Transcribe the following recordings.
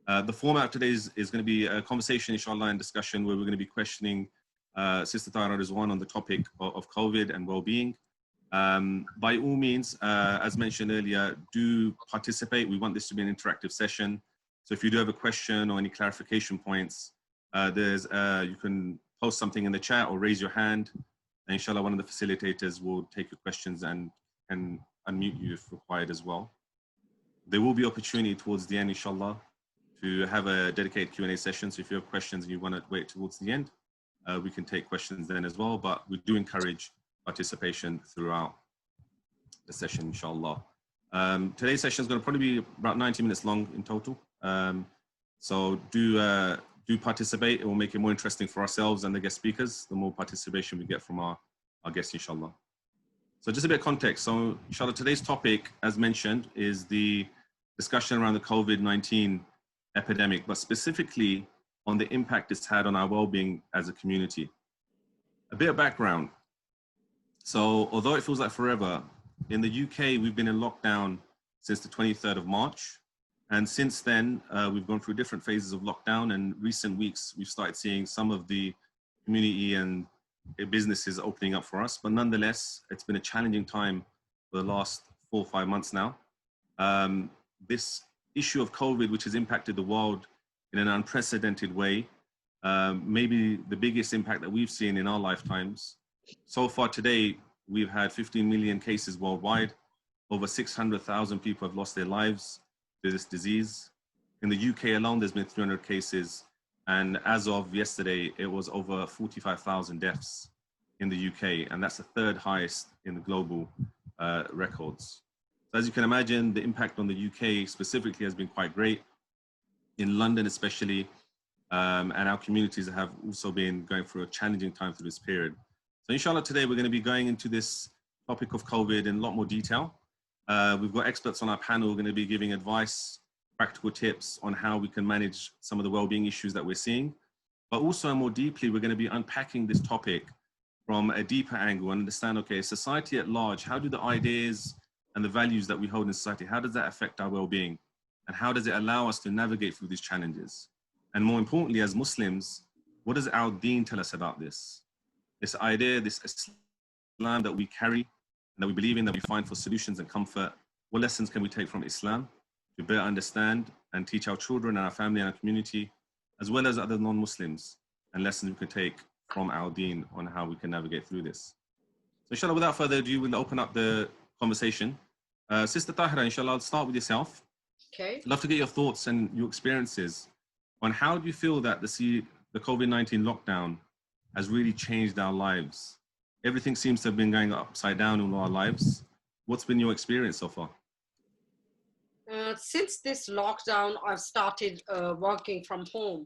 The format of today is going to be a conversation, inshallah, and discussion where we're going to be questioning Sister Tara Rizwan on the topic of COVID and well-being. By all means, as mentioned earlier, do participate. We want this to be an interactive session. So if you do have a question or any clarification points, you can post something in the chat or raise your hand. And inshallah, one of the facilitators will take your questions and unmute you if required as well. There will be opportunity towards the end, inshallah, to have a dedicated Q&A session. So if you have questions and you want to wait towards the end, we can take questions then as well. But we do encourage participation throughout the session, inshallah. Today's session is going to probably be about 90 minutes long in total. So do participate. It will make it more interesting for ourselves and the guest speakers, the more participation we get from our guests, inshallah. So just a bit of context. So inshallah, today's topic, as mentioned, is the discussion around the COVID-19 epidemic, but specifically on the impact it's had on our well-being as a community. A bit of background. So although it feels like forever, in the UK, we've been in lockdown since the 23rd of March. And since then, we've gone through different phases of lockdown, and recent weeks, we've started seeing some of the community and businesses opening up for us. But nonetheless, it's been a challenging time for the last 4 or 5 months now. This issue of COVID, which has impacted the world in an unprecedented way, maybe the biggest impact that we've seen in our lifetimes. So far today, we've had 15 million cases worldwide. Over 600,000 people have lost their lives to this disease. In the UK alone, there's been 300 cases. And as of yesterday, it was over 45,000 deaths in the UK. And that's the third highest in the global records. So as you can imagine, the impact on the UK specifically has been quite great. In London especially, and our communities have also been going through a challenging time through this period. So inshallah, today we're going to be going into this topic of COVID in a lot more detail. We've got experts on our panel who are going to be giving advice, practical tips on how we can manage some of the well-being issues that we're seeing. But also more deeply, we're going to be unpacking this topic from a deeper angle and understand, okay, society at large, how do the ideas and the values that we hold in society, how does that affect our well-being? And how does it allow us to navigate through these challenges? And more importantly, as Muslims, what does our deen tell us about this? This idea, this Islam that we carry, and that we believe in, that we find for solutions and comfort. What lessons can we take from Islam to better understand and teach our children and our family and our community, as well as other non-Muslims, and lessons we can take from our deen on how we can navigate through this. So inshallah, without further ado, we'll open up the conversation. Sister Tahira, inshallah, I'll start with yourself. Okay. I'd love to get your thoughts and your experiences on how do you feel that the COVID-19 lockdown has really changed our lives? Everything seems to have been going upside down in our lives. What's been your experience so far? Since this lockdown, I've started working from home.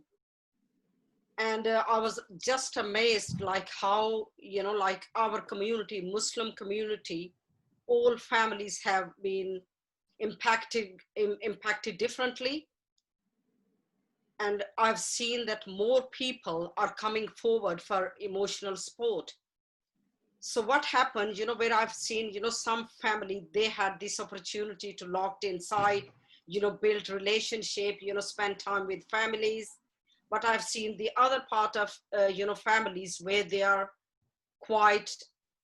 And I was just amazed, like how, like our community, Muslim community, all families have been impacted differently. And I've seen that more people are coming forward for emotional support. So what happened, where I've seen, some family, they had this opportunity to locked inside, build relationship, spend time with families. But I've seen the other part of, families where they are quite,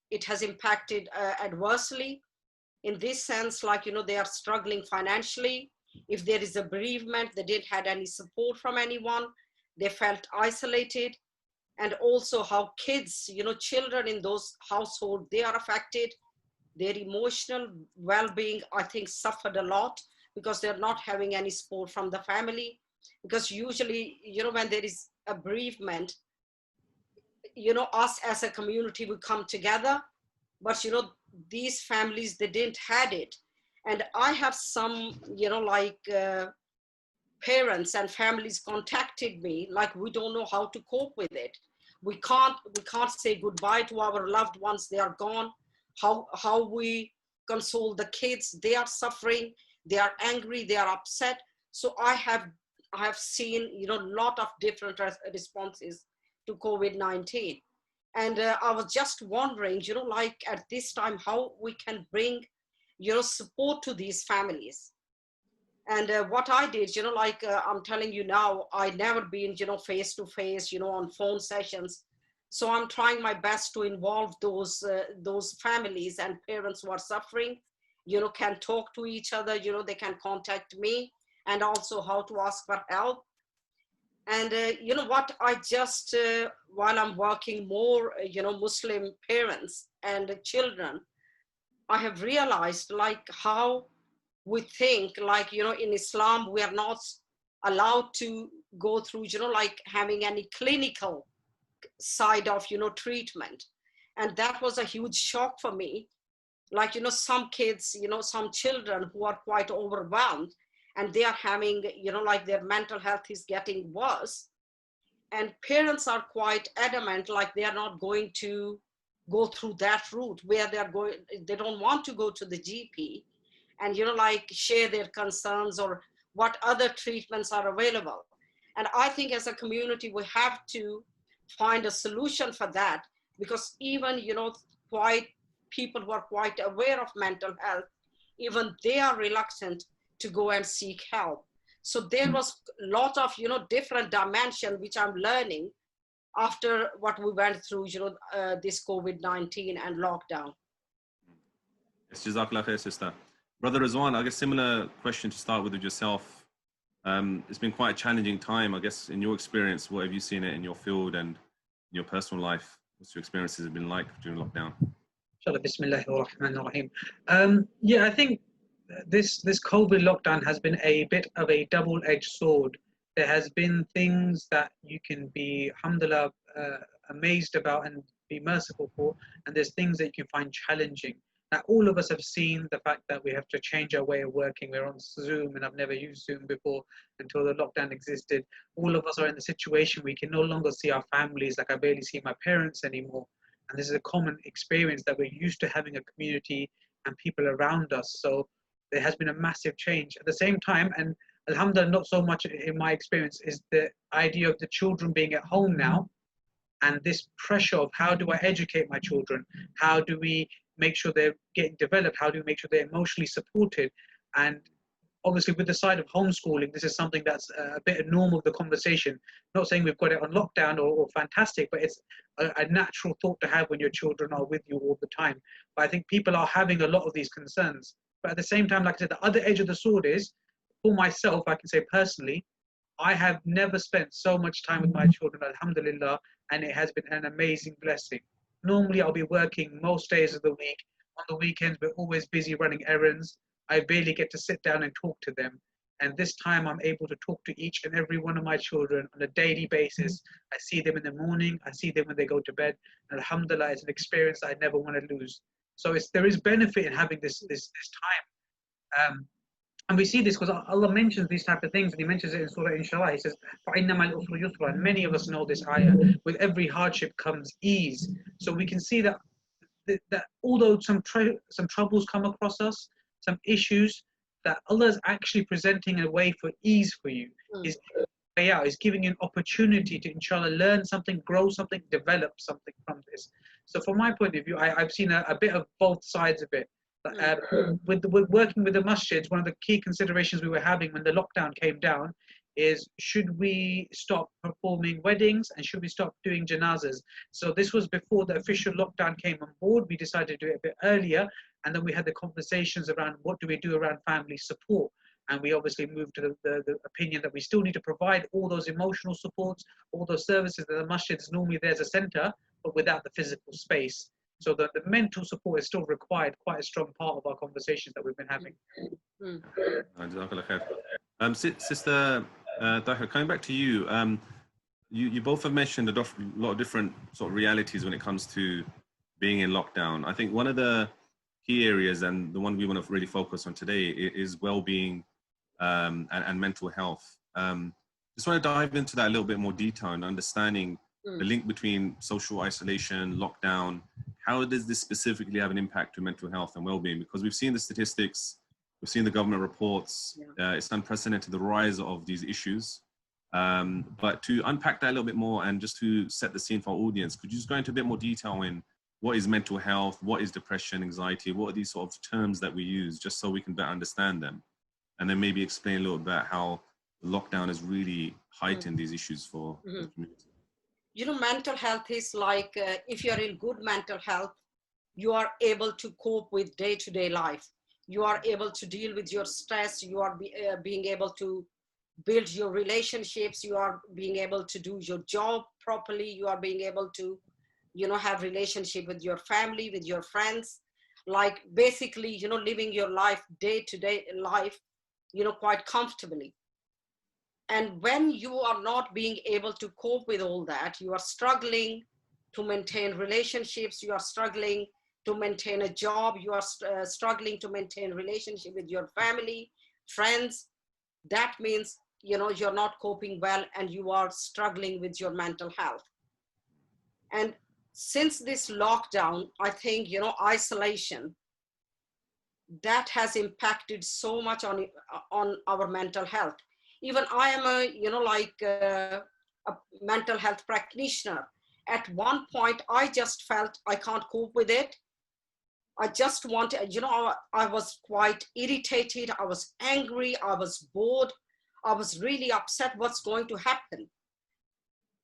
it has impacted adversely in this sense, like, they are struggling financially. If there is a bereavement, they didn't have any support from anyone. They felt isolated. And also how kids, children in those households, they are affected. Their emotional well-being, I think, suffered a lot because they're not having any support from the family. Because usually, when there is a bereavement, us as a community, we come together. But, these families, they didn't had it. And I have some, parents and families contacted me, like, we don't know how to cope with it. We can't say goodbye to our loved ones. They are gone. How we console the kids? They are suffering. They are angry. They are upset. So I have seen, a lot of different responses to COVID-19. And I was just wondering, like at this time, how we can bring, support to these families. And what I did, like I'm telling you now, I never been, face to face, on phone sessions. So I'm trying my best to involve those families and parents who are suffering, can talk to each other, they can contact me, and also how to ask for help. And you know what, I just, while I'm working more, Muslim parents and children, I have realized like how we think like, in Islam, we are not allowed to go through, like having any clinical side of, treatment. And that was a huge shock for me. Like, some kids, some children who are quite overwhelmed, and they are having, like their mental health is getting worse. And parents are quite adamant, like they are not going to go through that route where they don't want to go to the GP and, like share their concerns or what other treatments are available. And I think as a community, we have to find a solution for that, because even, quite people who are quite aware of mental health, even they are reluctant to go and seek help. So there was a lot of, different dimension, which I'm learning after what we went through, this COVID-19 and lockdown. Yes, Jazakallah khair, sister. Brother Rizwan, I guess similar question to start with yourself. It's been quite a challenging time, I guess, in your experience. What have you seen it in your field and in your personal life? What's your experiences have been like during lockdown? Bismillahirrahmanirrahim. Yeah, I think this COVID lockdown has been a bit of a double-edged sword. There has been things that you can be, alhamdulillah, amazed about and be merciful for, and there's things that you can find challenging. Now, all of us have seen the fact that we have to change our way of working. We're on Zoom, and I've never used Zoom before until the lockdown existed. All of us are in the situation we can no longer see our families. Like, I barely see my parents anymore. And this is a common experience that we're used to having a community and people around us. So there has been a massive change. At the same time, and alhamdulillah, not so much in my experience, is the idea of the children being at home now, and this pressure of how do I educate my children? How do we make sure they're getting developed? How do we make sure they're emotionally supported? And obviously with the side of homeschooling, this is something that's a bit normal of the conversation. Not saying we've got it on lockdown or fantastic, but it's a natural thought to have when your children are with you all the time. But I think people are having a lot of these concerns. But at the same time, like I said, the other edge of the sword is, for myself, I can say personally, I have never spent so much time with my children, alhamdulillah, and it has been an amazing blessing. Normally, I'll be working most days of the week. On the weekends, we're always busy running errands. I barely get to sit down and talk to them. And this time I'm able to talk to each and every one of my children on a daily basis. I see them in the morning, I see them when they go to bed. And alhamdulillah, it's an experience I never want to lose. So there is benefit in having this time. And we see this because Allah mentions these type of things, and He mentions it in Surah Inshallah. He says, فَإِنَّمَا الْأُسْرُ يُسْرًا. And many of us know this ayah. With every hardship comes ease. So we can see that although some troubles come across us, some issues, that Allah is actually presenting a way for ease for you. Is way out. Is giving you an opportunity to, inshallah, learn something, grow something, develop something from this. So from my point of view, I've seen a bit of both sides of it. With working with the masjids, one of the key considerations we were having when the lockdown came down is, should we stop performing weddings and should we stop doing janazas? So this was before the official lockdown came on board. We decided to do it a bit earlier, and then we had the conversations around what do we do around family support. And we obviously moved to the opinion that we still need to provide all those emotional supports, all those services that the masjid is normally there as a center, but without the physical space. So the mental support is still required, quite a strong part of our conversations that we've been having. Sister Dawah, coming back to you, you both have mentioned a lot of different sort of realities when it comes to being in lockdown. I think one of the key areas, and the one we want to really focus on today, is well-being and mental health. Just want to dive into that a little bit more detail and understanding the link between social isolation, lockdown. How does this specifically have an impact to mental health and well-being? Because we've seen the statistics, we've seen the government reports. It's unprecedented, the rise of these issues. But to unpack that a little bit more and just to set the scene for our audience, could you just go into a bit more detail in what is mental health, what is depression, anxiety, what are these sort of terms that we use, just so we can better understand them? and then maybe explain a little bit how lockdown has really heightened these issues for the community. You know, mental health is like, if you're in good mental health, you are able to cope with day-to-day life. You are able to deal with your stress. You are being able to build your relationships. You are being able to do your job properly. You are being able to, you know, have relationship with your family, with your friends, like basically, you know, living your life, day-to-day life, you know, quite comfortably. And when you are not being able to cope with all that, you are struggling to maintain relationships, you are struggling to maintain a job, you are struggling to maintain relationship with your family, friends. That means, you know, you're not coping well and you are struggling with your mental health. And since this lockdown, I think, you know, isolation, that has impacted so much on our mental health. Even I am a, you know, like a mental health practitioner. At one point, I just felt I can't cope with it. I just wanted, you know, I was quite irritated. I was angry. I was bored. I was really upset what's going to happen.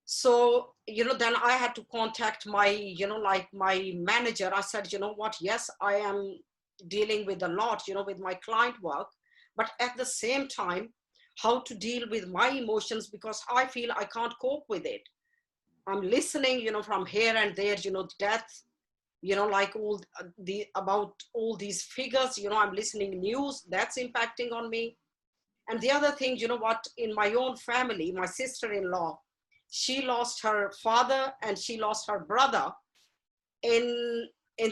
So, you know, then I had to contact my, you know, like my manager. I said, you know what, yes, I am dealing with a lot, you know, with my client work, but at the same time, how to deal with my emotions, because I feel I can't cope with it. I'm listening, you know, from here and there, you know, death, you know, like all the, about all these figures, you know, I'm listening news, that's impacting on me. And the other thing, you know what, in my own family, my sister-in-law, she lost her father and she lost her brother in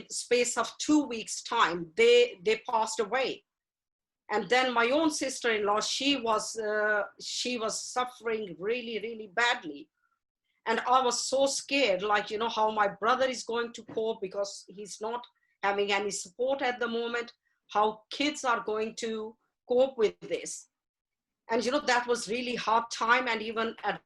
space of 2 weeks time. They passed away. And then my own sister-in-law, she was suffering really, really badly. And I was so scared, like, you know, how my brother is going to cope because he's not having any support at the moment, how kids are going to cope with this. And, you know, that was really hard time. And even at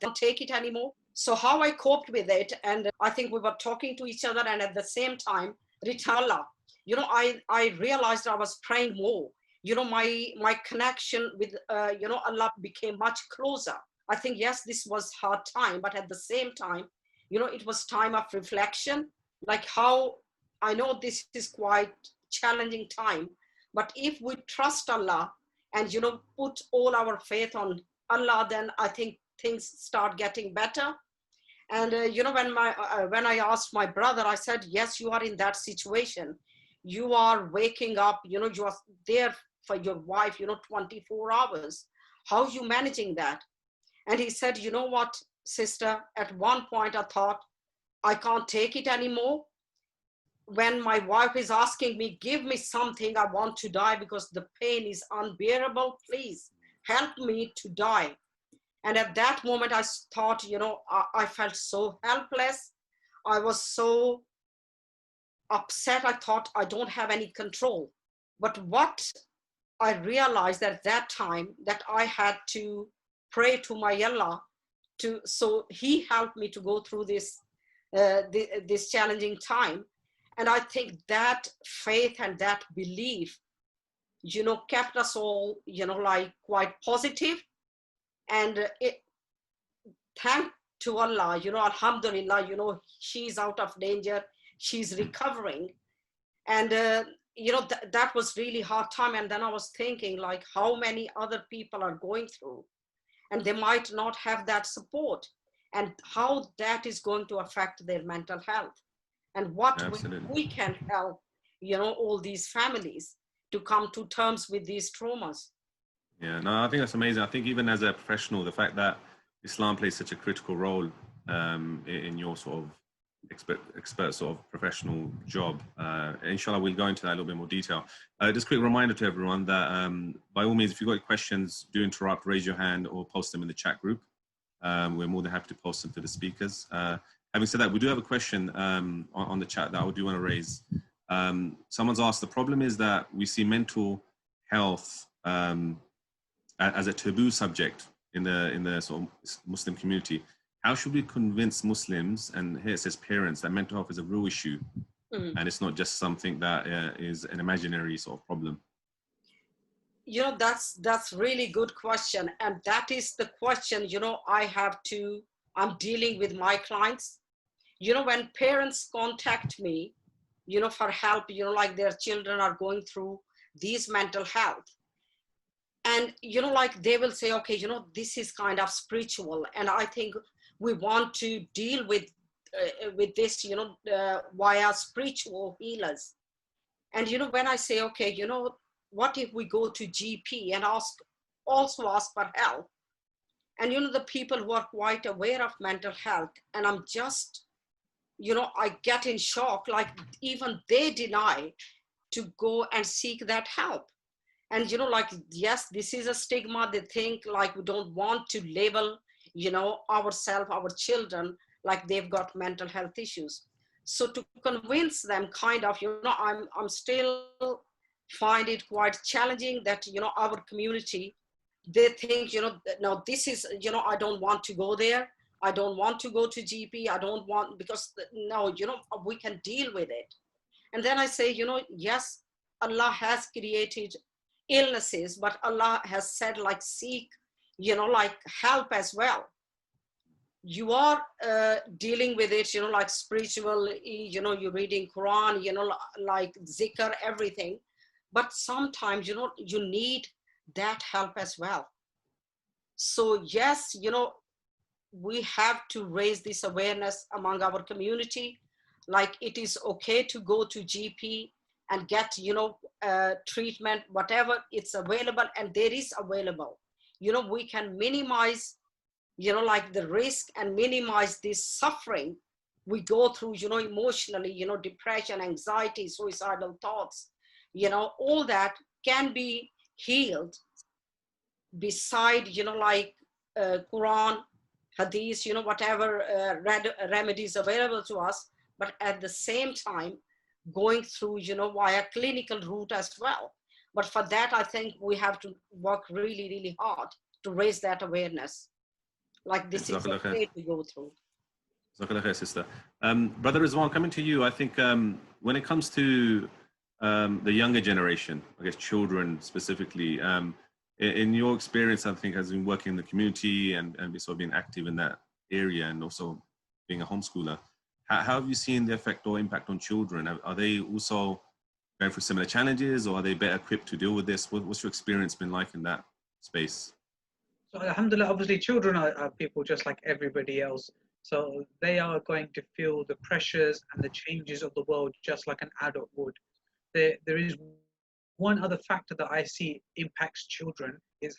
don't take it anymore. So how I coped with it, and I think we were talking to each other, and at the same time, Allah, you know, I realized I was praying more. You know, my connection with you know, Allah became much closer. I think, yes, this was hard time, but at the same time, you know, it was time of reflection. Like, how I know this is quite challenging time, but if we trust Allah and, you know, put all our faith on Allah, then I think things start getting better. And you know, when I asked my brother, I said, yes, you are in that situation. You are waking up, you know, you are there for your wife, you know, 24 hours. How are you managing that? And he said, you know what, sister, at one point I thought, I can't take it anymore. When my wife is asking me, give me something, I want to die because the pain is unbearable. Please help me to die. And at that moment, I thought, you know, I felt so helpless. I was so upset. I thought I don't have any control. But what I realized at that time, that I had to pray to my Allah, so He helped me to go through this this challenging time. And I think that faith and that belief, you know, kept us all, you know, like quite positive. And thank to Allah, you know, alhamdulillah, you know, she's out of danger, she's recovering. And you know, that was really hard time. And then I was thinking, like, how many other people are going through and they might not have that support, and how that is going to affect their mental health, and what we can help, you know, all these families to come to terms with these traumas. Yeah, no, I think that's amazing. I think even as a professional, the fact that Islam plays such a critical role in your sort of expert sort of professional job. Inshallah, we'll go into that in a little bit more detail. Just a quick reminder to everyone that by all means, if you've got questions, do interrupt, raise your hand or post them in the chat group. We're more than happy to post them to the speakers. Having said that, we do have a question on the chat that I do want to raise. Someone's asked, the problem is that we see mental health as a taboo subject in the sort of Muslim community. How should we convince Muslims, and here it says parents, that mental health is a real issue, and it's not just something that is an imaginary sort of problem? You know, that's really good question, and that is the question, you know, I'm dealing with my clients. You know, when parents contact me, you know, for help, you know, like their children are going through these mental health, and you know, like they will say, okay, you know, this is kind of spiritual, and I think we want to deal with this, you know, via spiritual healers. And you know, when I say, okay, you know, what if we go to GP and also ask for help? And you know, the people who are quite aware of mental health, and I'm just, you know, I get in shock, like even they deny to go and seek that help. And you know, like, yes, this is a stigma. They think like we don't want to label, you know, ourselves, our children, like they've got mental health issues. So to convince them, kind of, you know, I'm still find it quite challenging that, you know, our community, they think, you know, no, this is, you know, I don't want to go there. I don't want to go to GP. I don't want, because no, you know, we can deal with it. And then I say, you know, yes, Allah has created illnesses, but Allah has said, like, seek, you know, like help as well. You are dealing with it, you know, like spiritual, you know, you're reading Quran, you know, like zikr, everything. But sometimes, you know, you need that help as well. So yes, you know, we have to raise this awareness among our community. Like it is okay to go to GP and get, you know, treatment, whatever it's available, and there is available. You know, we can minimize, you know, like the risk and minimize this suffering we go through, you know, emotionally, you know, depression, anxiety, suicidal thoughts, you know, all that can be healed beside, you know, like Quran, Hadith, you know, whatever remedies available to us, but at the same time, going through, you know, via clinical route as well. But for that, I think we have to work really, really hard to raise that awareness. Like this is okay to go through. Sister. Brother Rizwan, coming to you, I think when it comes to the younger generation, I guess children specifically, in your experience, I think, has been working in the community and sort of being active in that area, and also being a homeschooler, how have you seen the effect or impact on children? Are they also going through similar challenges, or are they better equipped to deal with this? What's your experience been like in that space? So alhamdulillah, obviously children are people just like everybody else. So they are going to feel the pressures and the changes of the world just like an adult would. There is one other factor that I see impacts children, is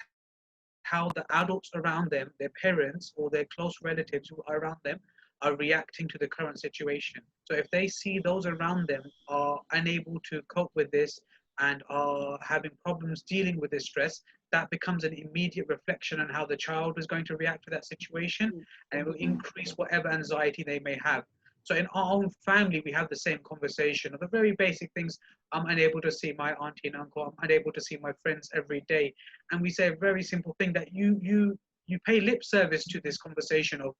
how the adults around them, their parents or their close relatives who are around them, are reacting to the current situation. So if they see those around them are unable to cope with this and are having problems dealing with this stress, that becomes an immediate reflection on how the child is going to react to that situation, and it will increase whatever anxiety they may have. So in our own family, we have the same conversation of the very basic things. I'm unable to see my auntie and uncle. I'm unable to see my friends every day. And we say a very simple thing, that you pay lip service to this conversation of,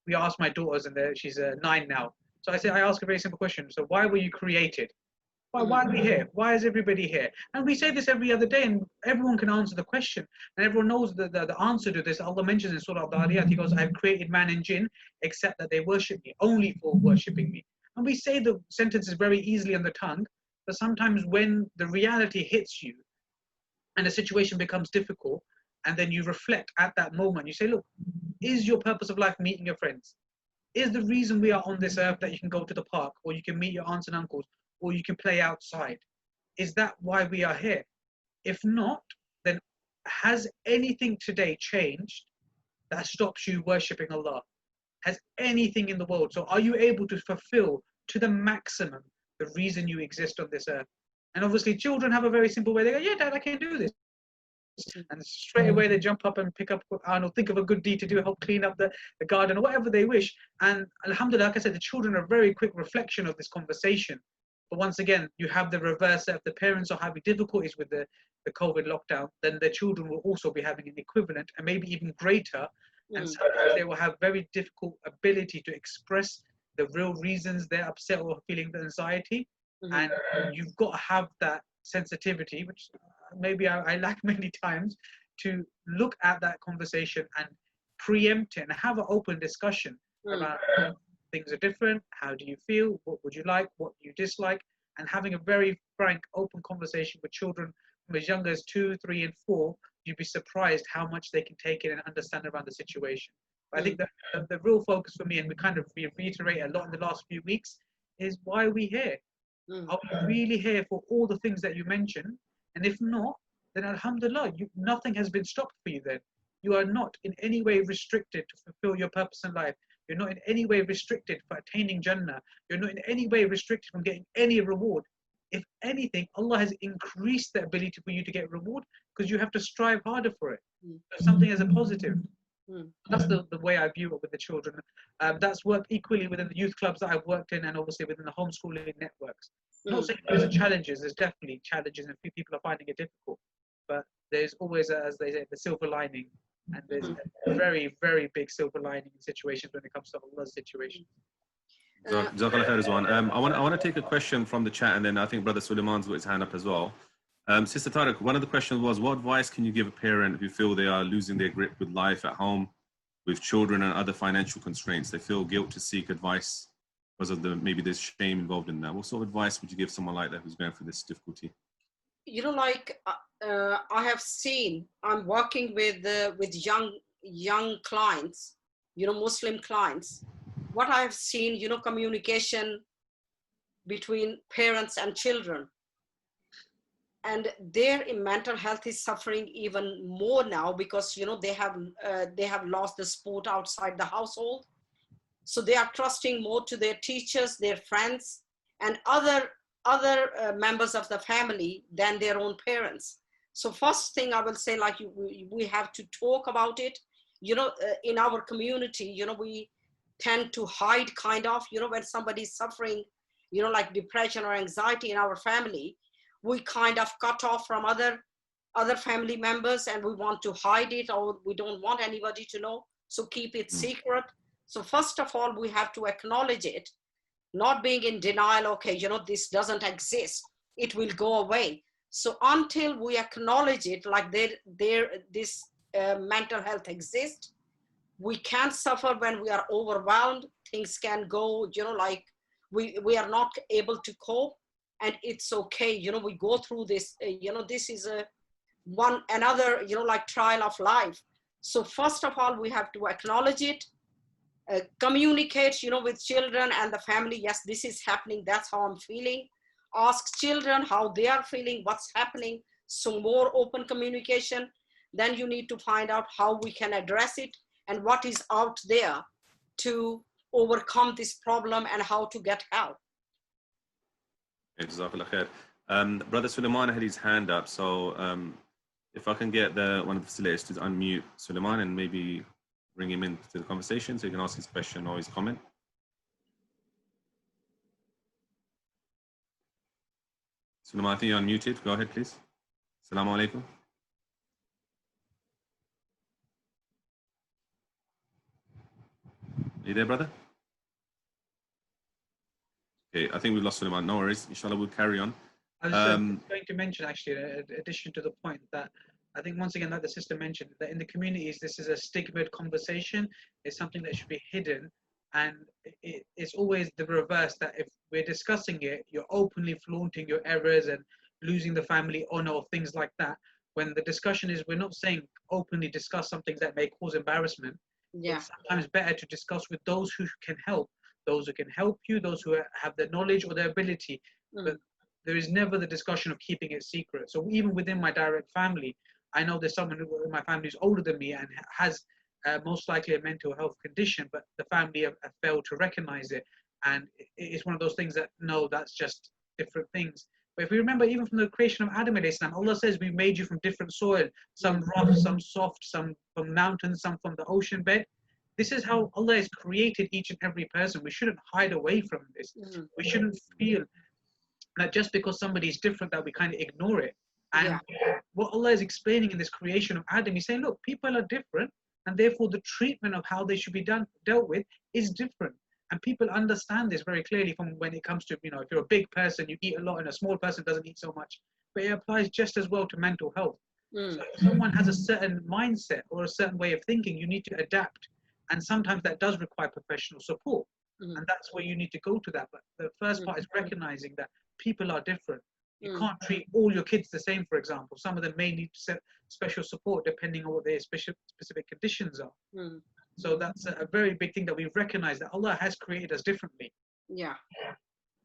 we ask my daughters, and she's 9 now. So I ask a very simple question. So why were you created? Why are we here? Why is everybody here? And we say this every other day, and everyone can answer the question. And everyone knows the answer to this. Allah mentions in Surah Al-Dariyat, He goes, I have created man and jinn, except that they worship me, only for worshipping me. And we say the sentences very easily on the tongue, but sometimes when the reality hits you and the situation becomes difficult, and then you reflect at that moment, you say, look, is your purpose of life meeting your friends? Is the reason we are on this earth that you can go to the park, or you can meet your aunts and uncles, or you can play outside? Is that why we are here? If not, then has anything today changed that stops you worshipping Allah? Has anything in the world? So are you able to fulfill to the maximum the reason you exist on this earth? And obviously children have a very simple way. They go, yeah, Dad, I can do this. And straight away they jump up and pick up Quran, or think of a good deed to do, help clean up the garden, or whatever they wish. And alhamdulillah, like I said, the children are a very quick reflection of this conversation. But once again, you have the reverse. If the parents are having difficulties with the COVID lockdown, then their children will also be having an equivalent and maybe even greater. And sometimes they will have very difficult ability to express the real reasons they're upset or feeling the anxiety. And you've got to have that sensitivity, which maybe I lack many times, to look at that conversation and preempt it and have an open discussion about things are different. How do you feel? What would you like? What do you dislike? And having a very frank, open conversation with children from as young as 2, 3, and 4, you'd be surprised how much they can take in and understand around the situation. But I think that the real focus for me, and we reiterate a lot in the last few weeks, is why are we here? Are we really here for all the things that you mentioned? And if not, then alhamdulillah, nothing has been stopped for you then. You are not in any way restricted to fulfill your purpose in life. You're not in any way restricted for attaining Jannah. You're not in any way restricted from getting any reward. If anything, Allah has increased the ability for you to get reward because you have to strive harder for it. So something as a positive. That's the way I view it with the children. That's worked equally within the youth clubs that I've worked in and obviously within the homeschooling networks. Not saying there's challenges, there's definitely challenges and a few people are finding it difficult. But there's always, as they say, the silver lining. And there's a very, very big silver lining in situations when it comes to Allah's situation. Jazakallah khair, Rizwan. I want to take a question from the chat, and then I think Brother Suleiman's got his hand up as well. Sister Tariq, one of the questions was, what advice can you give a parent who feel they are losing their grip with life at home, with children and other financial constraints? They feel guilt to seek advice because of maybe there's shame involved in that. What sort of advice would you give someone like that who's going through this difficulty? You know, like I have seen, I'm working with young clients, you know, Muslim clients. What I have seen, you know, communication between parents and children, and their mental health is suffering even more now because, you know, they have lost the support outside the household, so they are trusting more to their teachers, their friends, and other members of the family than their own parents. So first thing I will say, like, we have to talk about it. You know, in our community, you know, we tend to hide kind of, you know, when somebody's suffering, you know, like depression or anxiety in our family, we kind of cut off from other family members and we want to hide it, or we don't want anybody to know. So keep it secret. So first of all, we have to acknowledge it, not being in denial, okay, you know, this doesn't exist, it will go away. So until we acknowledge it, like this mental health exists, we can suffer when we are overwhelmed, things can go, you know, like we are not able to cope, and it's okay, you know, we go through this, you know, this is another, you know, like trial of life. So first of all, we have to acknowledge it, communicate, you know, with children and the family. Yes, this is happening, that's how I'm feeling. Ask children how they are feeling, what's happening. So more open communication. Then you need to find out how we can address it and what is out there to overcome this problem and how to get help. Jazakallah khair. Brother Suleiman had his hand up, so if I can get one of the facilitators to unmute Suleiman and maybe bring him into the conversation so he can ask his question or his comment. Suleiman, I think you're unmuted. Go ahead, please. Assalamu alaikum. Are you there, brother? Okay, I think we've lost Suleiman. No worries. Inshallah, we'll carry on. I was going to mention, actually, in addition to the point, that I think once again, like the sister mentioned, that in the communities, this is a stigmatized conversation. It's something that should be hidden. And it's always the reverse, that if we're discussing it, you're openly flaunting your errors and losing the family honor or things like that. When the discussion is, we're not saying openly discuss something that may cause embarrassment. Yeah. It's sometimes better to discuss with those who can help, those who can help you, those who have the knowledge or the ability. But there is never the discussion of keeping it secret. So even within my direct family, I know there's someone in my family who's older than me and has most likely a mental health condition, but the family have failed to recognize it. And it's one of those things that, no, that's just different things. But if we remember, even from the creation of Adam alayhi salam, Allah says we made you from different soil, some rough, some soft, some from mountains, some from the ocean bed. This is how Allah has created each and every person. We shouldn't hide away from this. We shouldn't feel that just because somebody is different that we kind of ignore it. And Yeah. what Allah is explaining in this creation of Adam, He's saying, look, people are different, and therefore the treatment of how they should be dealt with is different. And people understand this very clearly from when it comes to, if you're a big person, you eat a lot, and a small person doesn't eat so much. But it applies just as well to mental health. So if someone has a certain mindset or a certain way of thinking, you need to adapt. And sometimes that does require professional support. And that's where you need to go to that. But the first part is recognizing that people are different. You can't treat all your kids the same, for example. Some of them may need special support depending on what their specific conditions are. So that's a very big thing that we recognize, that Allah has created us differently. Yeah.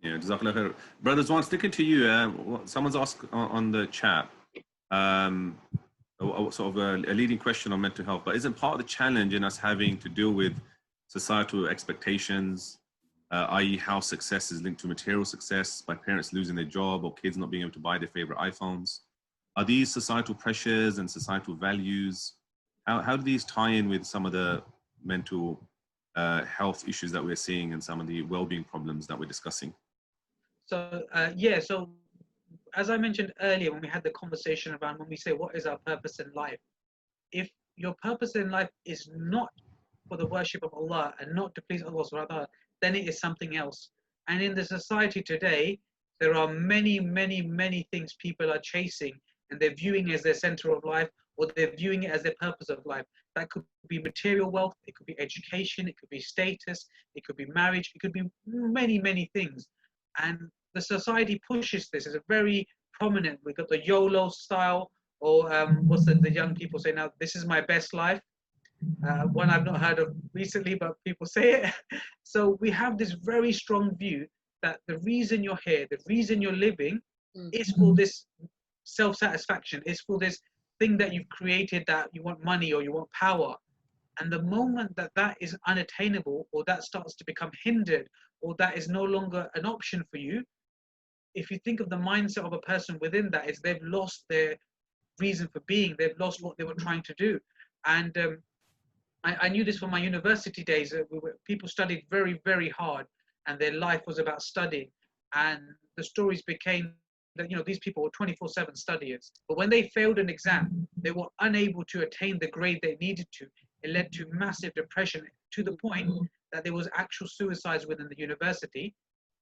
Yeah, Jazakallah khair. Brothers, one sticking to you. Someone's asked on the chat, sort of a leading question on mental health, but isn't part of the challenge in us having to deal with societal expectations, i.e. how success is linked to material success, by parents losing their job or kids not being able to buy their favorite iPhones? Are these societal pressures and societal values, how do these tie in with some of the mental health issues that we're seeing and some of the well-being problems that we're discussing? So, so as I mentioned earlier, when we had the conversation around when we say, what is our purpose in life? If your purpose in life is not for the worship of Allah and not to please Allah subhanahu wa ta'ala, then it is something else. And in the society today, there are many, many, many things people are chasing, and they're viewing as their center of life, or they're viewing it as their purpose of life. That could be material wealth, it could be education, it could be status, it could be marriage, it could be many, many things. And the society pushes this as a very prominent. We've got the YOLO style, or what's the young people say now, this is my best life. One I've not heard of recently, but people say it. So we have this very strong view that the reason you're here, the reason you're living is for this self-satisfaction, is for this thing that you've created, that you want money or you want power. And the moment that that is unattainable, or that starts to become hindered, or that is no longer an option for you, if you think of the mindset of a person within that, is they've lost their reason for being, they've lost what they were trying to do. And I knew this from my university days. People studied very, very hard, and their life was about studying. And the stories became that, these people were 24/7 studiers. But when they failed an exam, they were unable to attain the grade they needed to. It led to massive depression, to the point that there was actual suicides within the university,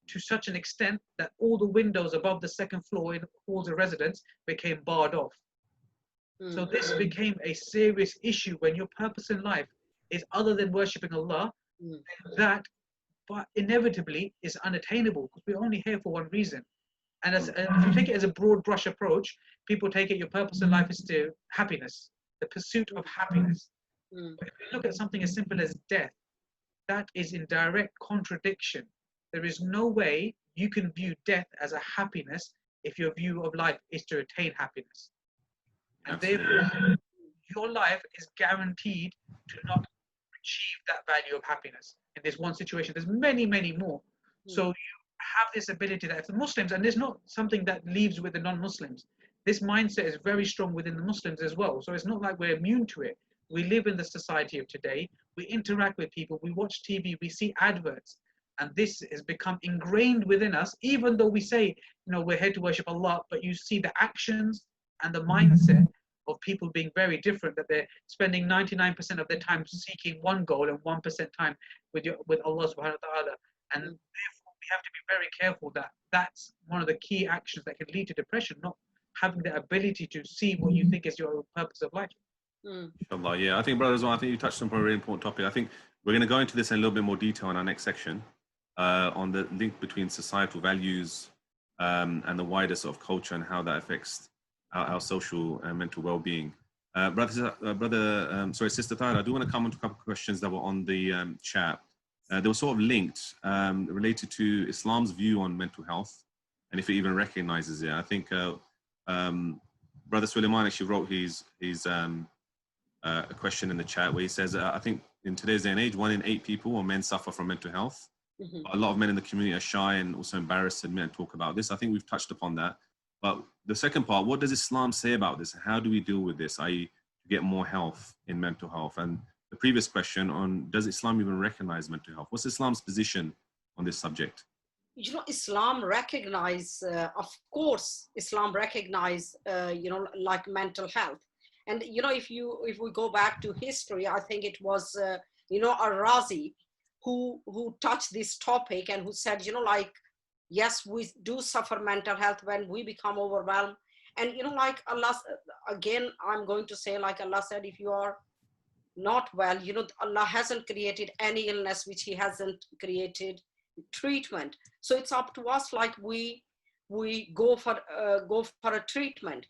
to such an extent that all the windows above the second floor in halls of residence became barred off. So this became a serious issue when your purpose in life is other than worshipping Allah, that but inevitably is unattainable, because we're only here for one reason. And if you take it as a broad brush approach, people take it your purpose in life is to happiness, the pursuit of happiness. But if you look at something as simple as death, that is in direct contradiction. There is no way you can view death as a happiness if your view of life is to attain happiness. And therefore, your life is guaranteed to not achieve that value of happiness. In this one situation, there's many, many more. So you have this ability that if the Muslims, and there's not something that leaves with the non-Muslims, this mindset is very strong within the Muslims as well. So it's not like we're immune to it. We live in the society of today. We interact with people. We watch TV. We see adverts. And this has become ingrained within us, even though we say, we're here to worship Allah, but you see the actions and the mindset of people being very different, that they're spending 99% of their time seeking one goal and 1% time with Allah subhanahu wa ta'ala. And therefore we have to be very careful that that's one of the key actions that can lead to depression, not having the ability to see what you think is your purpose of life. Inshallah, yeah. I think, brothers, I think you touched on a very important topic. I think we're going to go into this in a little bit more detail in our next section, on the link between societal values and the wider sort of culture, and how that affects our social and mental well-being. Sister Tara, I do want to come on to a couple of questions that were on the chat. They were sort of linked, related to Islam's view on mental health, and if it even recognizes it. I think Brother Suleiman actually wrote his a question in the chat where he says, I think in today's day and age, 1 in 8 people or men suffer from mental health. A lot of men in the community are shy and also embarrassed to admit and talk about this. I think we've touched upon that. But the second part, what does Islam say about this? How do we deal with this, i.e. to get more health in mental health? And the previous question on, does Islam even recognize mental health? What's Islam's position on this subject? Islam recognize, of course, Islam recognize, like mental health. And, if we go back to history, I think it was, Ar-Razi who touched this topic and who said, like, yes, we do suffer mental health when we become overwhelmed. And, like Allah, again, I'm going to say, like Allah said, if you are not well, Allah hasn't created any illness which he hasn't created treatment. So it's up to us, like we go for a treatment.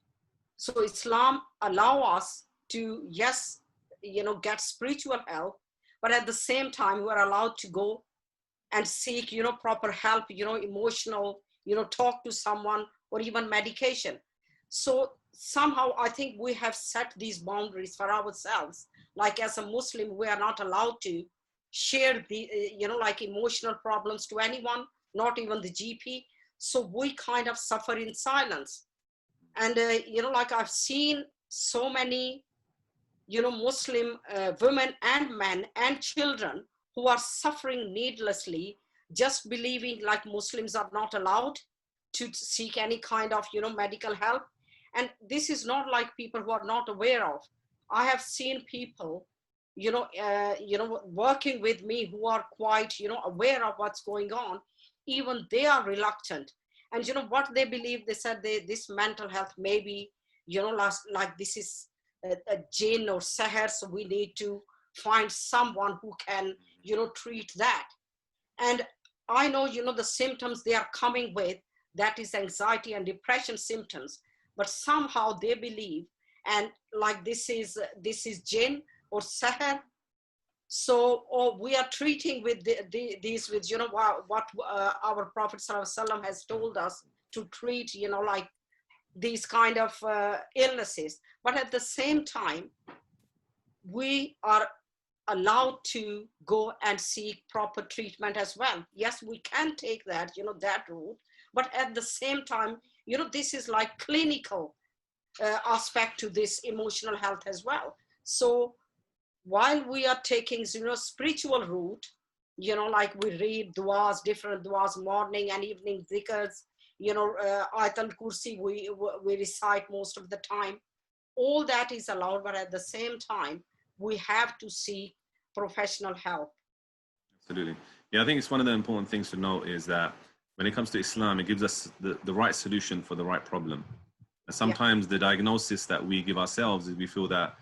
So Islam allow us to, yes, get spiritual help, but at the same time we are allowed to go and seek, proper help, emotional, talk to someone, or even medication. So somehow I think we have set these boundaries for ourselves. Like as a Muslim, we are not allowed to share the, like emotional problems to anyone, not even the GP. So we kind of suffer in silence. And, like I've seen so many, Muslim women and men and children who are suffering needlessly, just believing like Muslims are not allowed to seek any kind of, medical help. And this is not like people who are not aware of. I have seen people, working with me who are quite, aware of what's going on. Even they are reluctant. And what they believe, they said this mental health maybe, like this is a jinn or seher, so we need to find someone who can, treat that. And I know, the symptoms they are coming with, that is anxiety and depression symptoms, but somehow they believe, and like this is jinn or seher. So, or we are treating with these with, what our Prophet ﷺ has told us to treat, like these kind of illnesses. But at the same time, we are allowed to go and seek proper treatment as well. Yes, we can take that, that route, but at the same time, this is like clinical aspect to this emotional health as well. So while we are taking, spiritual route, like we read du'as, different du'as, morning and evening zikrs, Ayatul Kursi, we recite most of the time. All that is allowed, but at the same time, we have to seek professional help. Absolutely. Yeah, I think it's one of the important things to note is that when it comes to Islam, it gives us the right solution for the right problem. And sometimes the diagnosis that we give ourselves is we feel that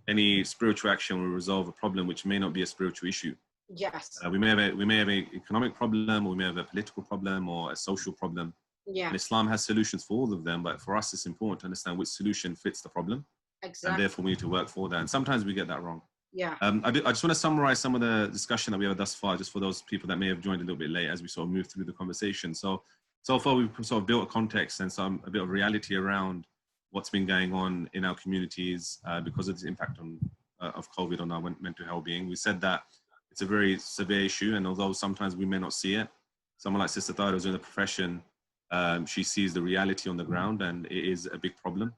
any spiritual action will resolve a problem which may not be a spiritual issue. Yes. We may have an economic problem, or we may have a political problem, or a social problem. Yeah. And Islam has solutions for all of them, but for us, it's important to understand which solution fits the problem. Exactly. And therefore, we need to work for that. And sometimes we get that wrong. Yeah. I just want to summarize some of the discussion that we have thus far, just for those people that may have joined a little bit late as we sort of move through the conversation. So far, we've sort of built a context and a bit of reality around what's been going on in our communities because of the impact of COVID on our mental well-being. We said that it's a very severe issue, and although sometimes we may not see it, someone like Sister Tara who's in the profession, she sees the reality on the ground, and it is a big problem.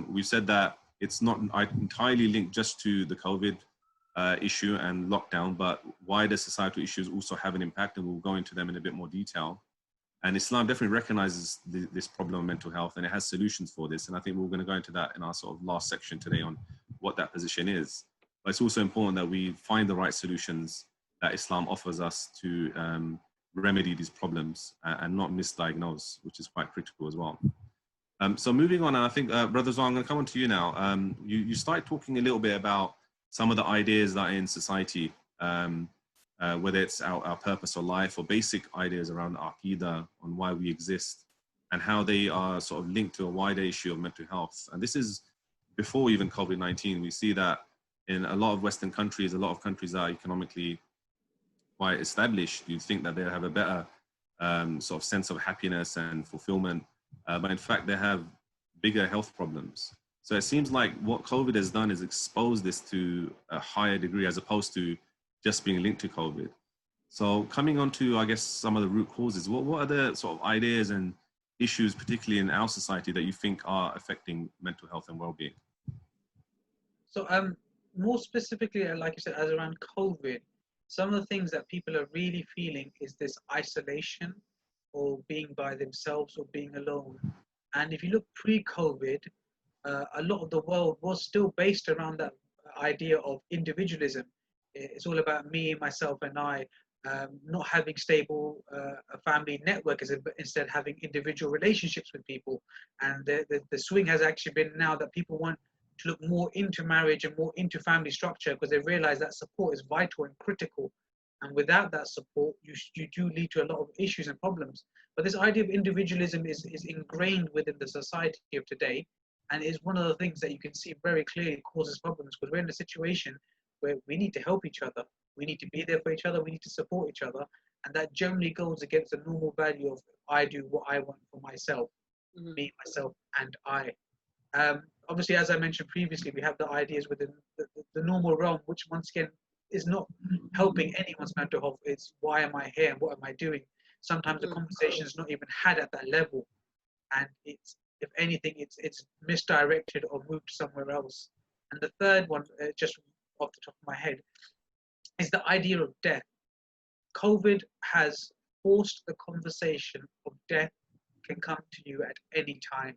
We've said that it's not entirely linked just to the COVID issue and lockdown, but wider societal issues also have an impact, and we'll go into them in a bit more detail. And Islam definitely recognizes this problem of mental health, and it has solutions for this. And I think we're going to go into that in our sort of last section today on what that position is. But it's also important that we find the right solutions that Islam offers us to remedy these problems and not misdiagnose, which is quite critical as well. So moving on, I think, Brother Zwa, I'm going to come on to you now. You started talking a little bit about some of the ideas that are in society, whether it's our purpose or life, or basic ideas around Aqidah, on why we exist, and how they are sort of linked to a wider issue of mental health. And this is before even COVID-19. We see that in a lot of Western countries, a lot of countries that are economically quite established, you'd think that they have a better sort of sense of happiness and fulfillment, but in fact they have bigger health problems. So it seems like what COVID has done is expose this to a higher degree, as opposed to just being linked to COVID. So coming on to, I guess, some of the root causes, what are the sort of ideas and issues, particularly in our society, that you think are affecting mental health and well-being? So more specifically, like you said, as around COVID, some of the things that people are really feeling is this isolation or being by themselves or being alone. And if you look pre-COVID, a lot of the world was still based around that idea of individualism. It's all about me, myself, and I, not having stable a family network, instead having individual relationships with people. And the swing has actually been now that people want to look more into marriage and more into family structure because they realize that support is vital and critical. And without that support, you do lead to a lot of issues and problems. But this idea of individualism is ingrained within the society of today, and is one of the things that you can see very clearly causes problems because we're in a situation where we need to help each other, we need to be there for each other, we need to support each other, and that generally goes against the normal value of I do what I want for myself, me, myself, and I. Obviously, as I mentioned previously, we have the ideas within the normal realm, which once again is not helping anyone's mental health. It's why am I here and what am I doing? Sometimes the conversation is not even had at that level, and it's, if anything, it's misdirected or moved somewhere else. And the third one, just off the top of my head, is the idea of death. COVID has forced the conversation of death can come to you at any time.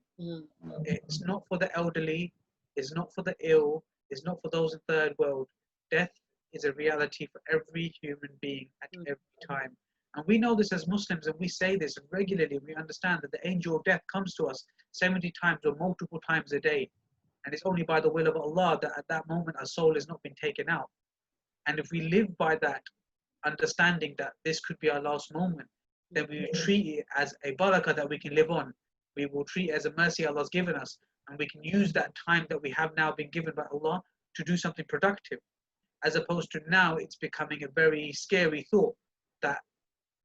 It's not for the elderly, it's not for the ill, it's not for those in third world. Death is a reality for every human being at every time. And we know this as Muslims, and we say this regularly. We understand that the angel of death comes to us 70 times or multiple times a day. And it's only by the will of Allah that at that moment our soul has not been taken out. And if we live by that understanding that this could be our last moment, then we will treat it as a barakah that we can live on. We will treat it as a mercy Allah's given us, and we can use that time that we have now been given by Allah to do something productive. As opposed to now, it's becoming a very scary thought that,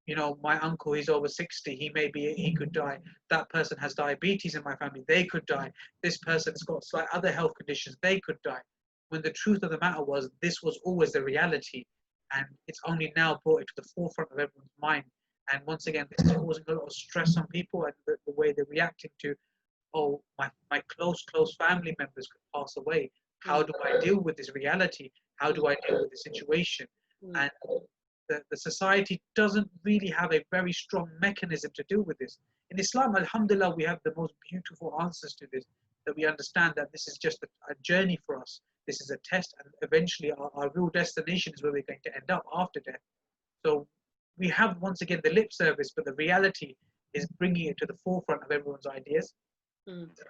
you know, my uncle, he's over 60, he could die. That person has diabetes in my family, they could die. This person's got slight other health conditions, they could die. When the truth of the matter was, this was always the reality, and it's only now brought it to the forefront of everyone's mind. And once again, this is causing a lot of stress on people, and the way they're reacting to, oh, my close family members could pass away. How do I deal with this reality? How do I deal with the situation? And the society doesn't really have a very strong mechanism to deal with this. In Islam, alhamdulillah, we have the most beautiful answers to this, that we understand that this is just a journey for us. This is a test, and eventually our real destination is where we're going to end up after death. So we have, once again, the lip service, but the reality is bringing it to the forefront of everyone's ideas.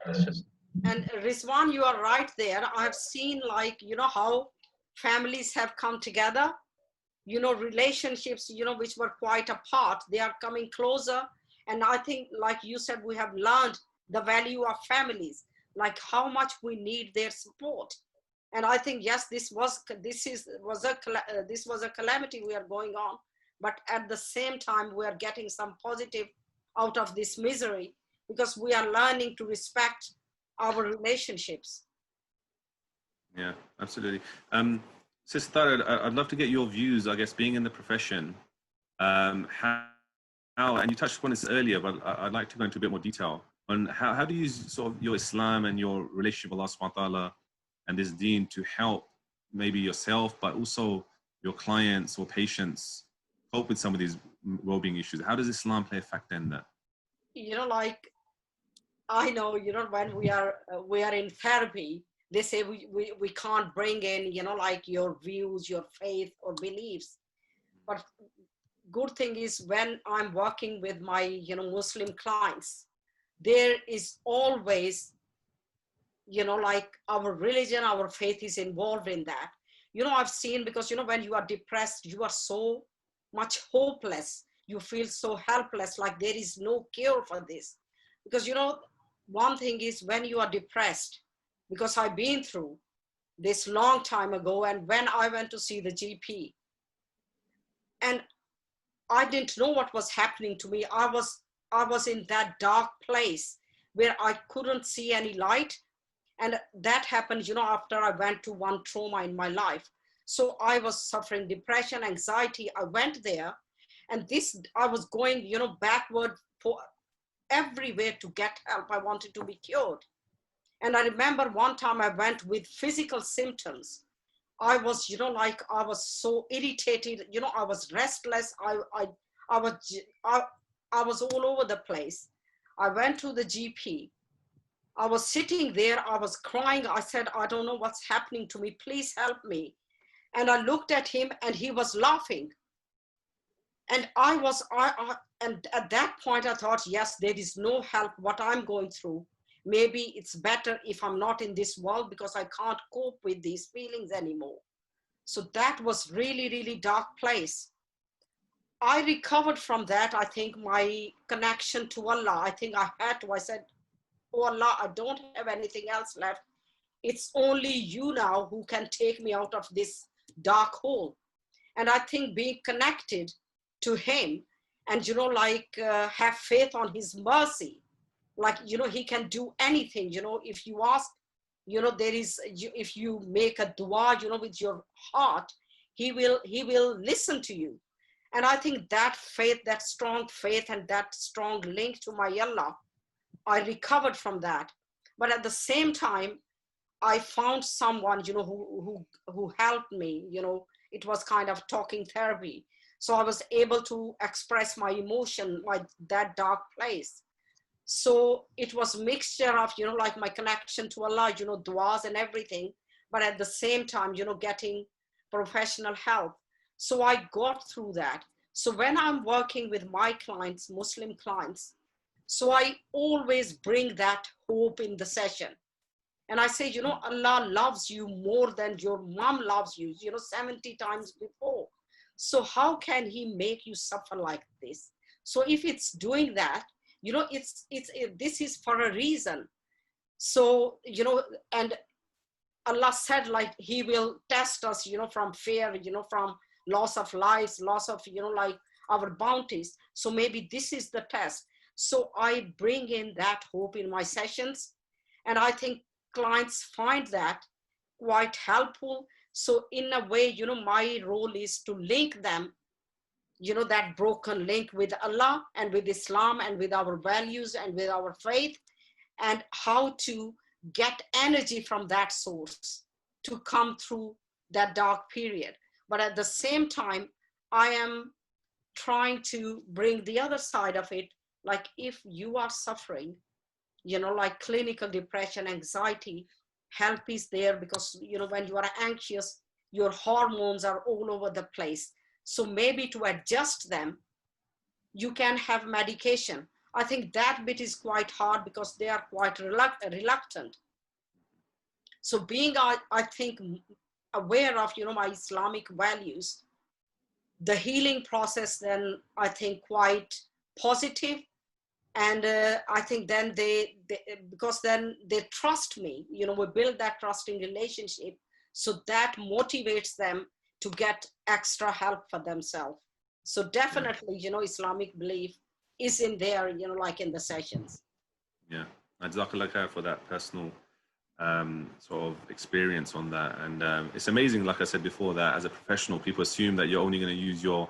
That's just... And Rizwan, you are right there. I've seen, like, you know, how families have come together, you know, relationships, you know, which were quite apart, they are coming closer. And I think, like you said, we have learned the value of families, like how much we need their support. And I think, yes, this was a calamity we are going on, but at the same time, we are getting some positive out of this misery, because we are learning to respect our relationships. Yeah, absolutely. Sister Tara, I'd love to get your views, I guess, being in the profession, how, and you touched upon this earlier, but I'd like to go into a bit more detail on how do you use sort of your Islam and your relationship with Allah subhanahu wa ta'ala and this deen to help maybe yourself, but also your clients or patients cope with some of these well-being issues? How does Islam play a factor in that? You know, like, I know, you know, when we are in therapy, they say we can't bring in, you know, like your views, your faith or beliefs. But good thing is, when I'm working with my, you know, Muslim clients, there is always, you know, like our religion, our faith is involved in that. You know, I've seen, because, you know, when you are depressed, you are so much hopeless. You feel so helpless, like there is no cure for this. Because, you know, one thing is, when you are depressed, because I've been through this long time ago, and when I went to see the GP, and I didn't know what was happening to me. I was in that dark place where I couldn't see any light. And that happened, you know, after I went to one trauma in my life. So I was suffering depression, anxiety. I went there, and I was going, you know, backward for everywhere to get help. I wanted to be cured. And I remember one time I went with physical symptoms. I was, you know, like, I was so irritated, you know, I was restless. I was all over the place. I went to the GP. I was sitting there, I was crying. I said, I don't know what's happening to me. Please help me. And I looked at him and he was laughing. And and at that point I thought, yes, there is no help what I'm going through. Maybe it's better if I'm not in this world because I can't cope with these feelings anymore. So that was really, really dark place. I recovered from that. I think my connection to Allah, I said, oh Allah, I don't have anything else left. It's only you now who can take me out of this dark hole. And I think being connected to him and, have faith on his mercy, he can do anything, if you ask, if you make a dua, with your heart, he will listen to you. And I think that faith, that strong faith and that strong link to my Allah, I recovered from that. But at the same time, I found someone, who helped me, it was kind of talking therapy. So I was able to express my emotion, that dark place. So it was a mixture of, my connection to Allah, duas and everything, but at the same time, getting professional help. So I got through that. So when I'm working with my clients, Muslim clients, so I always bring that hope in the session. And I say, Allah loves you more than your mom loves you, 70 times before. So how can he make you suffer like this? So if it's doing that, this is for a reason. So, and Allah said, he will test us, from fear, from loss of lives, loss of, our bounties. So maybe this is the test. So I bring in that hope in my sessions. And I think clients find that quite helpful. So in a way, my role is to link them, that broken link with Allah and with Islam and with our values and with our faith, and how to get energy from that source to come through that dark period. But at the same time, I am trying to bring the other side of it. Like if you are suffering, clinical depression, anxiety, help is there because, when you are anxious, your hormones are all over the place. So maybe to adjust them, you can have medication. I think that bit is quite hard because they are quite reluctant. So being, I think, aware of, my Islamic values, the healing process then, I think, quite positive. And I think then because then they trust me, we build that trusting relationship. So that motivates them to get extra help for themselves. So definitely, Islamic belief is in there, in the sessions. Yeah, Jazakallah khair for that personal sort of experience on that. And it's amazing, like I said before, that as a professional, people assume that you're only going to use your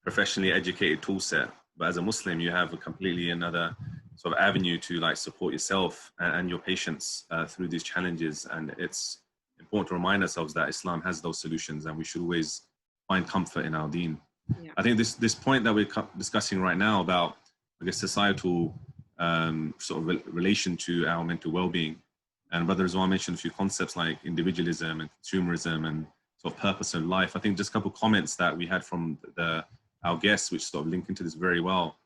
professionally educated tool set. But as a Muslim, you have a completely another sort of avenue to support yourself and your patients through these challenges. And it's important to remind ourselves that Islam has those solutions and we should always find comfort in our deen. Yeah. I think this point that we're discussing right now about, I guess, societal sort of relation to our mental well-being. And Brother Rizwan mentioned a few concepts like individualism and consumerism and sort of purpose of life. I think just a couple of comments that we had from our guests, which sort of link into this very well,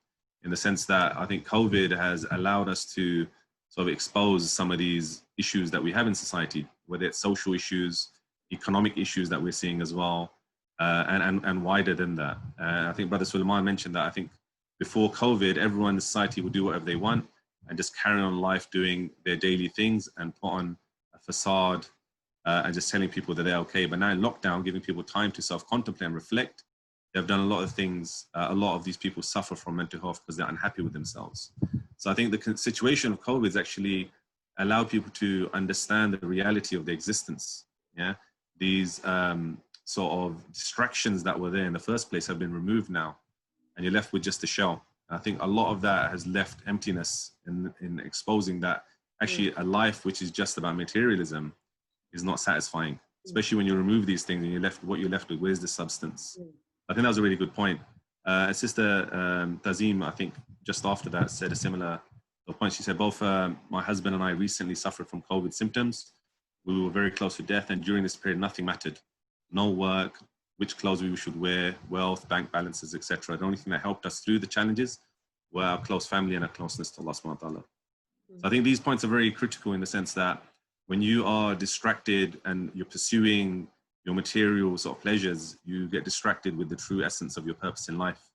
in the sense that I think COVID has allowed us to sort of expose some of these issues that we have in society, whether it's social issues, economic issues that we're seeing as well, and wider than that. I think Brother Sulaiman mentioned that I think before COVID, everyone in society would do whatever they want and just carry on life doing their daily things and put on a facade and just telling people that they're okay. But now in lockdown, giving people time to self-contemplate and reflect, they've done a lot of things. A lot of these people suffer from mental health because they're unhappy with themselves. So I think the situation of COVID has actually allowed people to understand the reality of their existence. Yeah, these sort of distractions that were there in the first place have been removed now, and you're left with just a shell. I think a lot of that has left emptiness in exposing that actually a life which is just about materialism is not satisfying, especially when you remove these things and what you're left with, where's the substance? I think that was a really good point. Sister Tazim, I think just after that, said a similar point. She said, both my husband and I recently suffered from COVID symptoms. We were very close to death, and during this period, nothing mattered. No work, which clothes we should wear, wealth, bank balances, etc. The only thing that helped us through the challenges were our close family and our closeness to Allah subhanahu wa ta'ala. So I think these points are very critical in the sense that when you are distracted and you're pursuing your material sort of pleasures, you get distracted with the true essence of your purpose in life.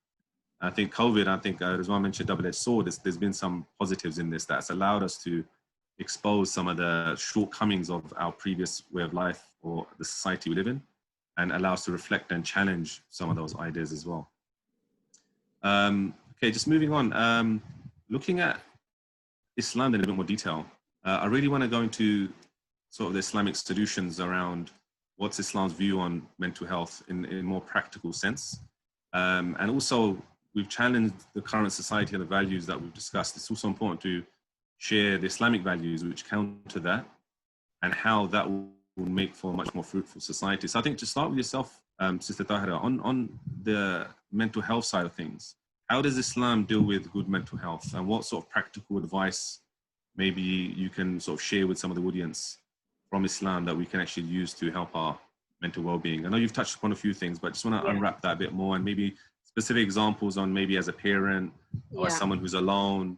I think COVID, Rizwan mentioned double-edged sword, there's been some positives in this that's allowed us to expose some of the shortcomings of our previous way of life or the society we live in, and allow us to reflect and challenge some of those ideas as well. Okay, just moving on. Looking at Islam in a bit more detail, I really want to go into sort of the Islamic solutions around what's Islam's view on mental health in a more practical sense. And also, we've challenged the current society and the values that we've discussed. It's also important to share the Islamic values which counter that, and how that will make for a much more fruitful society. So I think to start with yourself, Sister Tahira, on the mental health side of things, how does Islam deal with good mental health, and what sort of practical advice maybe you can sort of share with some of the audience from Islam that we can actually use to help our mental well-being? I know you've touched upon a few things, but I just want to unwrap that a bit more, and maybe specific examples on maybe as a parent or as someone who's alone,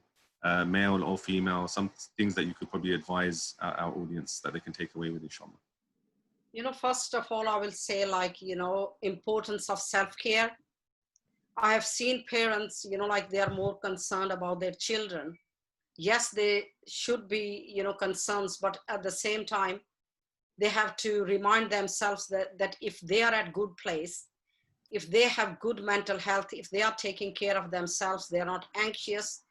male or female, some things that you could probably advise our audience that they can take away with, inshallah. You know, first of all, I will say, like, you know, importance of self-care. I have seen parents, you know, like they are more concerned about their children. Yes, they should be, you know, concerns, but at the same time, they have to remind themselves that if they are at good place, if they have good mental health, if they are taking care of themselves, they are not anxious,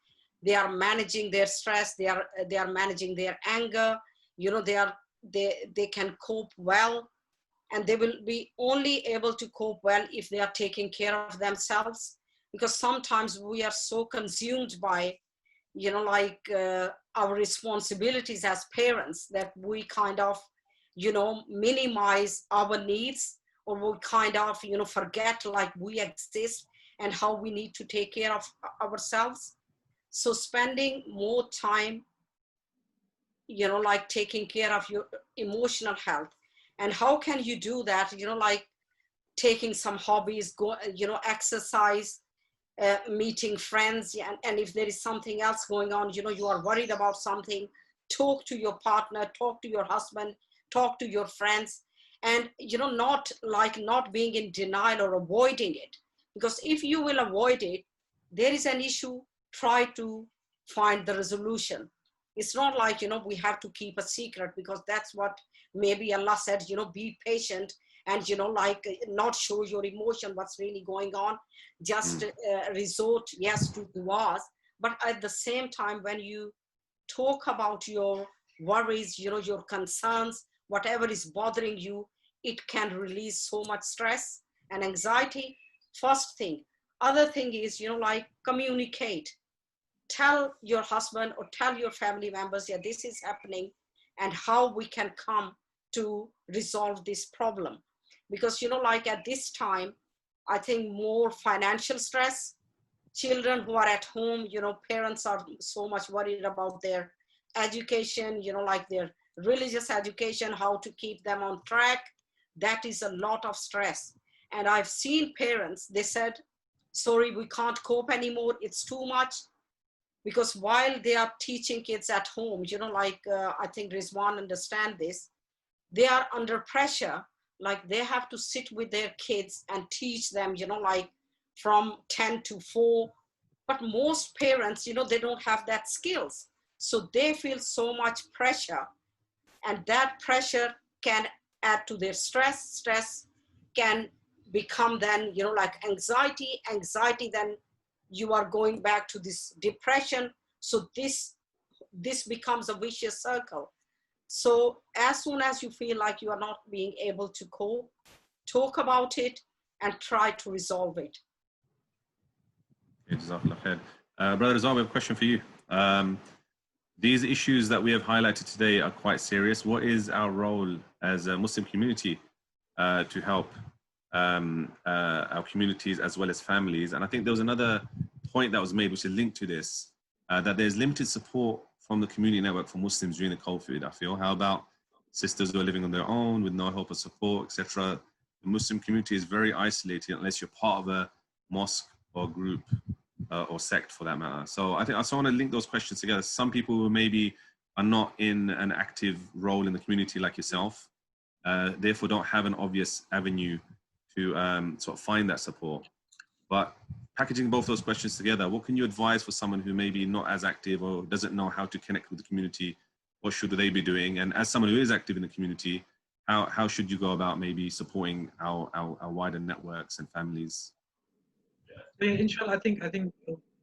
they are managing their stress, they are managing their anger, you know, they can cope well, and they will be only able to cope well if they are taking care of themselves. Because sometimes we are so consumed by, you know, like our responsibilities as parents, that we kind of, you know, minimize our needs, or we kind of, you know, forget like we exist and how we need to take care of ourselves. So spending more time, you know, like taking care of your emotional health. And how can you do that? You know, like taking some hobbies, go, you know, exercise, meeting friends. And if there is something else going on, you know, you are worried about something, talk to your partner, talk to your husband, talk to your friends. And, you know, not being in denial or avoiding it. Because if you will avoid it, there is an issue, try to find the resolution. It's not like, you know, we have to keep a secret, because that's what maybe Allah said, you know, be patient and, you know, like not show your emotion, what's really going on. Just resort, yes, to du'as. But at the same time, when you talk about your worries, you know, your concerns, whatever is bothering you, it can release so much stress and anxiety. First thing. Other thing is, you know, like communicate. Tell your husband or tell your family members, yeah, this is happening, and how we can come to resolve this problem. Because, you know, like at this time, I think more financial stress, children who are at home, you know, parents are so much worried about their education, you know, like their religious education, how to keep them on track. That is a lot of stress. And I've seen parents, they said, sorry, we can't cope anymore, it's too much. Because while they are teaching kids at home, you know, like I think Rizwan understand this, they are under pressure, like they have to sit with their kids and teach them, you know, like from 10 to 4. But most parents, you know, they don't have that skills. So they feel so much pressure, and that pressure can add to their stress. Stress can become then, you know, like anxiety, then you are going back to this depression. So this becomes a vicious circle. So as soon as you feel like you are not being able to cope, talk about it and try to resolve it. Brother Rizwan, we have a question for you. These issues that we have highlighted today are quite serious. What is our role as a Muslim community to help our communities as well as families. And I think there was another point that was made, which is linked to this, that there's limited support from the community network for Muslims during the COVID, I feel. How about sisters who are living on their own with no help or support, etc.? The Muslim community is very isolated unless you're part of a mosque or group or sect for that matter. So I just want to link those questions together. Some people who maybe are not in an active role in the community like yourself, therefore don't have an obvious avenue to sort of find that support. But packaging both those questions together, what can you advise for someone who maybe not as active or doesn't know how to connect with the community? What should they be doing? And as someone who is active in the community, how should you go about maybe supporting our wider networks and families? Inshallah, I think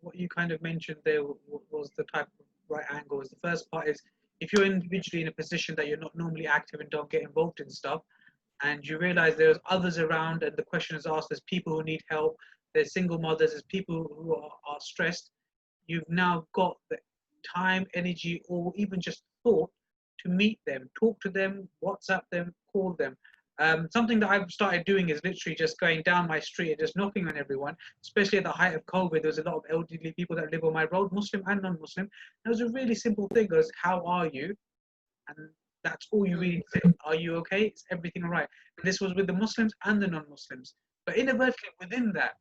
what you kind of mentioned there was the type of right angle. The first part is, if you're individually in a position that you're not normally active and don't get involved in stuff, and you realize there's others around and the question is asked, there's people who need help, there's single mothers, there's people who are stressed, you've now got the time, energy, or even just thought to meet them, talk to them, WhatsApp them, call them. Something that I've started doing is literally just going down my street and just knocking on everyone, especially at the height of COVID. There was a lot of elderly people that live on my road, Muslim and non-Muslim. It was a really simple thing, goes, how are you? And that's all you really say. Are you okay? Is everything all right? And this was with the Muslims and the non-Muslims. But inadvertently within that,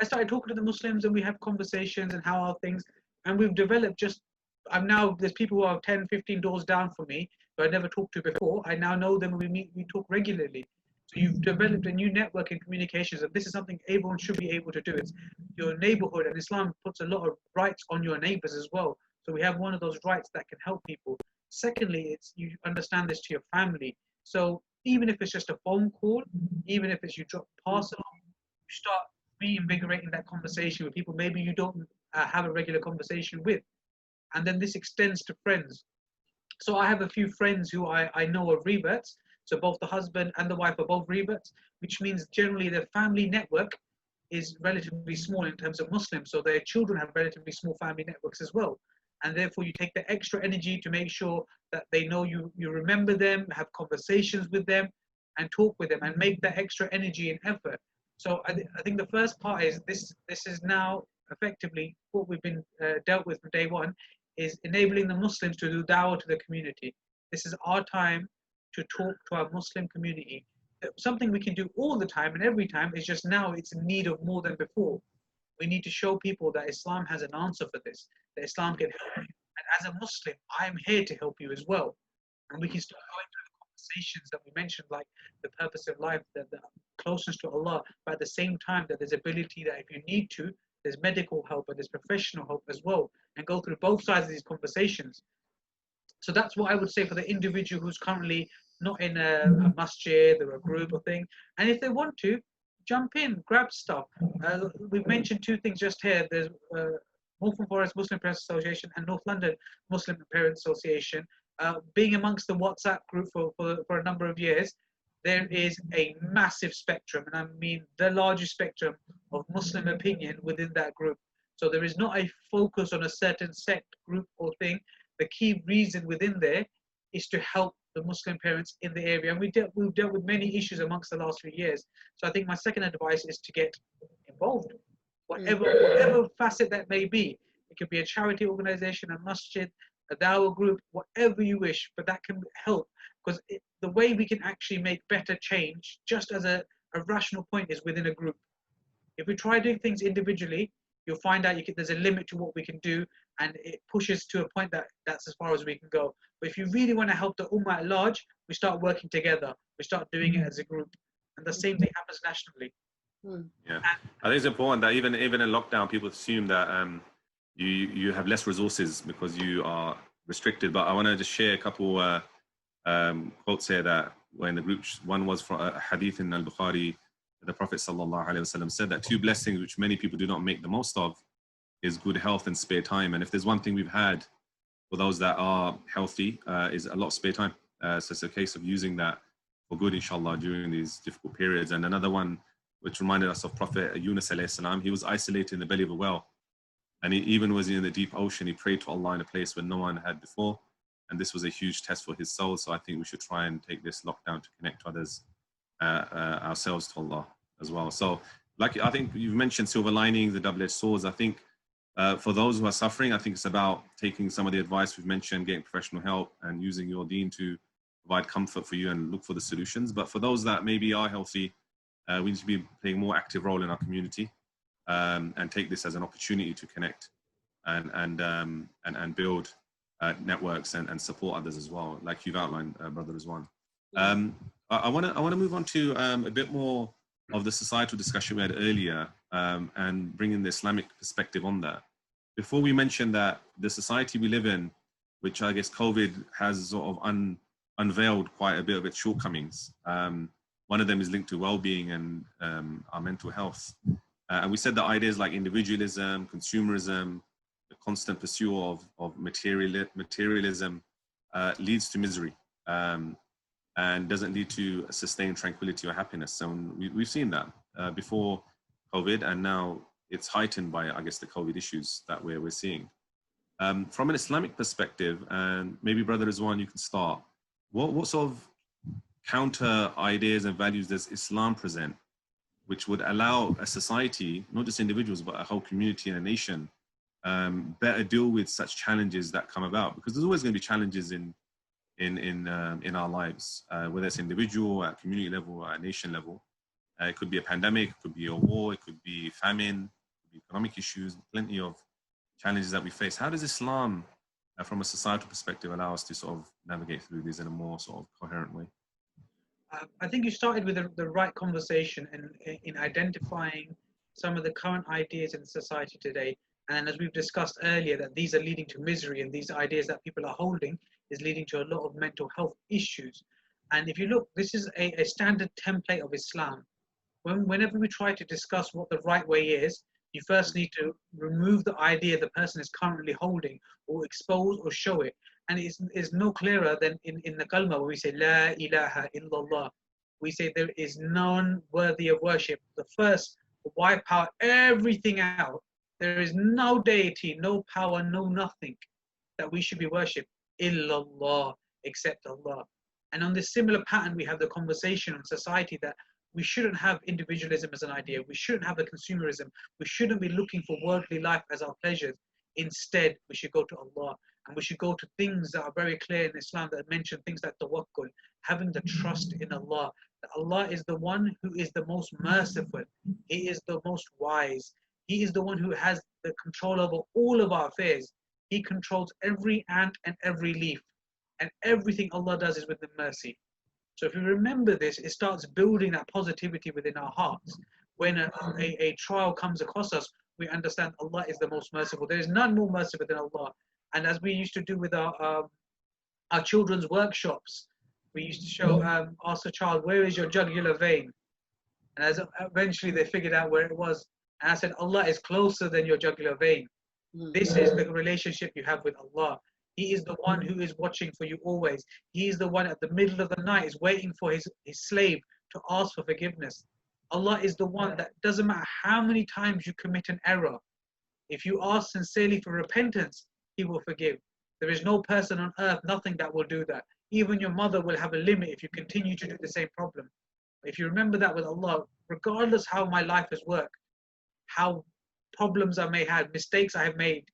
I started talking to the Muslims and we have conversations and how are things. And we've developed there's people who are 10, 15 doors down from me who I never talked to before. I now know them and we meet, we talk regularly. So you've developed a new network in communications, and this is something everyone should be able to do. It's your neighborhood, and Islam puts a lot of rights on your neighbors as well. So we have one of those rights that can help people. Secondly, it's you understand this to your family. So even if it's just a phone call, even if it's you drop a parcel, you start reinvigorating that conversation with people maybe you don't have a regular conversation with. And then this extends to friends. So I have a few friends who I know are reverts. So both the husband and the wife are both reverts, which means generally their family network is relatively small in terms of Muslims. So their children have relatively small family networks as well. And therefore you take the extra energy to make sure that they know you remember them, have conversations with them and talk with them and make that extra energy and effort. So I think the first part is this is now effectively what we've been dealt with from day one, is enabling the Muslims to do dawah to the community. This is our time to talk to our Muslim community. Something we can do all the time and every time, is just now it's in need of more than before. We need to show people that Islam has an answer for this, that Islam can help you. And as a Muslim, I'm here to help you as well. And we can start going to the conversations that we mentioned, like the purpose of life, the closeness to Allah, but at the same time that there's ability that if you need to, there's medical help and there's professional help as well, and go through both sides of these conversations. So that's what I would say for the individual who's currently not in a masjid or a group or thing. And if they want to, jump in, grab stuff. We've mentioned two things just here. There's Waltham Forest Muslim Parents Association and North London Muslim Parents Association. Being amongst the WhatsApp group for a number of years, there is a massive spectrum, and I mean the largest spectrum of Muslim opinion within that group. So there is not a focus on a certain sect, group or thing. The key reason within there is to help the Muslim parents in the area. And we've dealt with many issues amongst the last few years. So I think my second advice is to get involved, whatever facet that may be. It could be a charity organization, a masjid, a dawah group, whatever you wish, but that can help. Because the way we can actually make better change, just as a rational point, is within a group. If we try doing things individually, you'll find out there's a limit to what we can do, and it pushes to a point that's as far as we can go. But if you really want to help the ummah at large, we start working together. We start doing it as a group. And the same thing happens nationally. Yeah, I think it's important that even in lockdown, people assume that you have less resources because you are restricted. But I want to just share a couple quotes here that were in the group. One was from a hadith in Al-Bukhari. The Prophet ﷺ said that two blessings which many people do not make the most of is good health and spare time. And if there's one thing we've had for those that are healthy, is a lot of spare time. So it's a case of using that for good, inshallah, during these difficult periods. And another one which reminded us of Prophet Yunus alayhi salam, he was isolated in the belly of a well. And he even was in the deep ocean. He prayed to Allah in a place where no one had before. And this was a huge test for his soul. So I think we should try and take this lockdown to connect to others, ourselves to Allah. as well. So, like I think you've mentioned silver linings, the double-edged swords. I think for those who are suffering, I think it's about taking some of the advice we've mentioned, getting professional help, and using your deen to provide comfort for you and look for the solutions. But for those that maybe are healthy, we need to be playing a more active role in our community, and take this as an opportunity to connect and build networks and support others as well, like you've outlined, Brother Rizwan. I want to move on to a bit more of the societal discussion we had earlier, and bringing the Islamic perspective on that. Before we mention that the society we live in, which I guess COVID has sort of unveiled quite a bit of its shortcomings. One of them is linked to well-being and our mental health. And we said that ideas like individualism, consumerism, the constant pursuit of materialism leads to misery, and doesn't lead to sustained tranquility or happiness. So we've seen that before COVID, and now it's heightened by, I guess, the COVID issues that we're seeing. From an Islamic perspective, and maybe Brother Rizwan, you can start. What sort of counter ideas and values does Islam present, which would allow a society, not just individuals, but a whole community and a nation, better deal with such challenges that come about? Because there's always going to be challenges in our lives, whether it's individual, at community level, or at nation level. It could be a pandemic, it could be a war, it could be famine, it could be economic issues, plenty of challenges that we face. How does Islam, from a societal perspective, allow us to sort of navigate through these in a more sort of coherent way? I think you started with the right conversation in identifying some of the current ideas in society today. And as we've discussed earlier, that these are leading to misery, and these ideas that people are holding is leading to a lot of mental health issues. And if you look, this is a standard template of Islam. Whenever we try to discuss what the right way is, you first need to remove the idea the person is currently holding, or expose or show it. And it's no clearer than in the kalma, where we say, La ilaha illallah. We say there is none worthy of worship. The first, wipe out everything out. There is no deity, no power, no nothing that we should be worshipped, illallah, except Allah. And on this similar pattern, we have the conversation on society that we shouldn't have individualism as an idea. We shouldn't have the consumerism. We shouldn't be looking for worldly life as our pleasures. Instead, we should go to Allah. And we should go to things that are very clear in Islam that mention things like tawakkul, having the trust in Allah. That Allah is the one who is the most merciful. He is the most wise. He is the one who has the control over all of our affairs. He controls every ant and every leaf. And everything Allah does is with the mercy. So if you remember this, it starts building that positivity within our hearts. When a trial comes across us, we understand Allah is the most merciful. There is none more merciful than Allah. And as we used to do with our children's workshops, we used to show, ask a child, where is your jugular vein? And as eventually they figured out where it was. And I said, Allah is closer than your jugular vein. This is the relationship you have with Allah. He is the one who is watching for you always. He is the one at the middle of the night is waiting for his slave to ask for forgiveness. Allah is the one that doesn't matter how many times you commit an error. If you ask sincerely for repentance, He will forgive. There is no person on earth, nothing that will do that. Even your mother will have a limit if you continue to do the same problem. If you remember that with Allah, regardless how my life has worked, how problems I may have, mistakes I have made,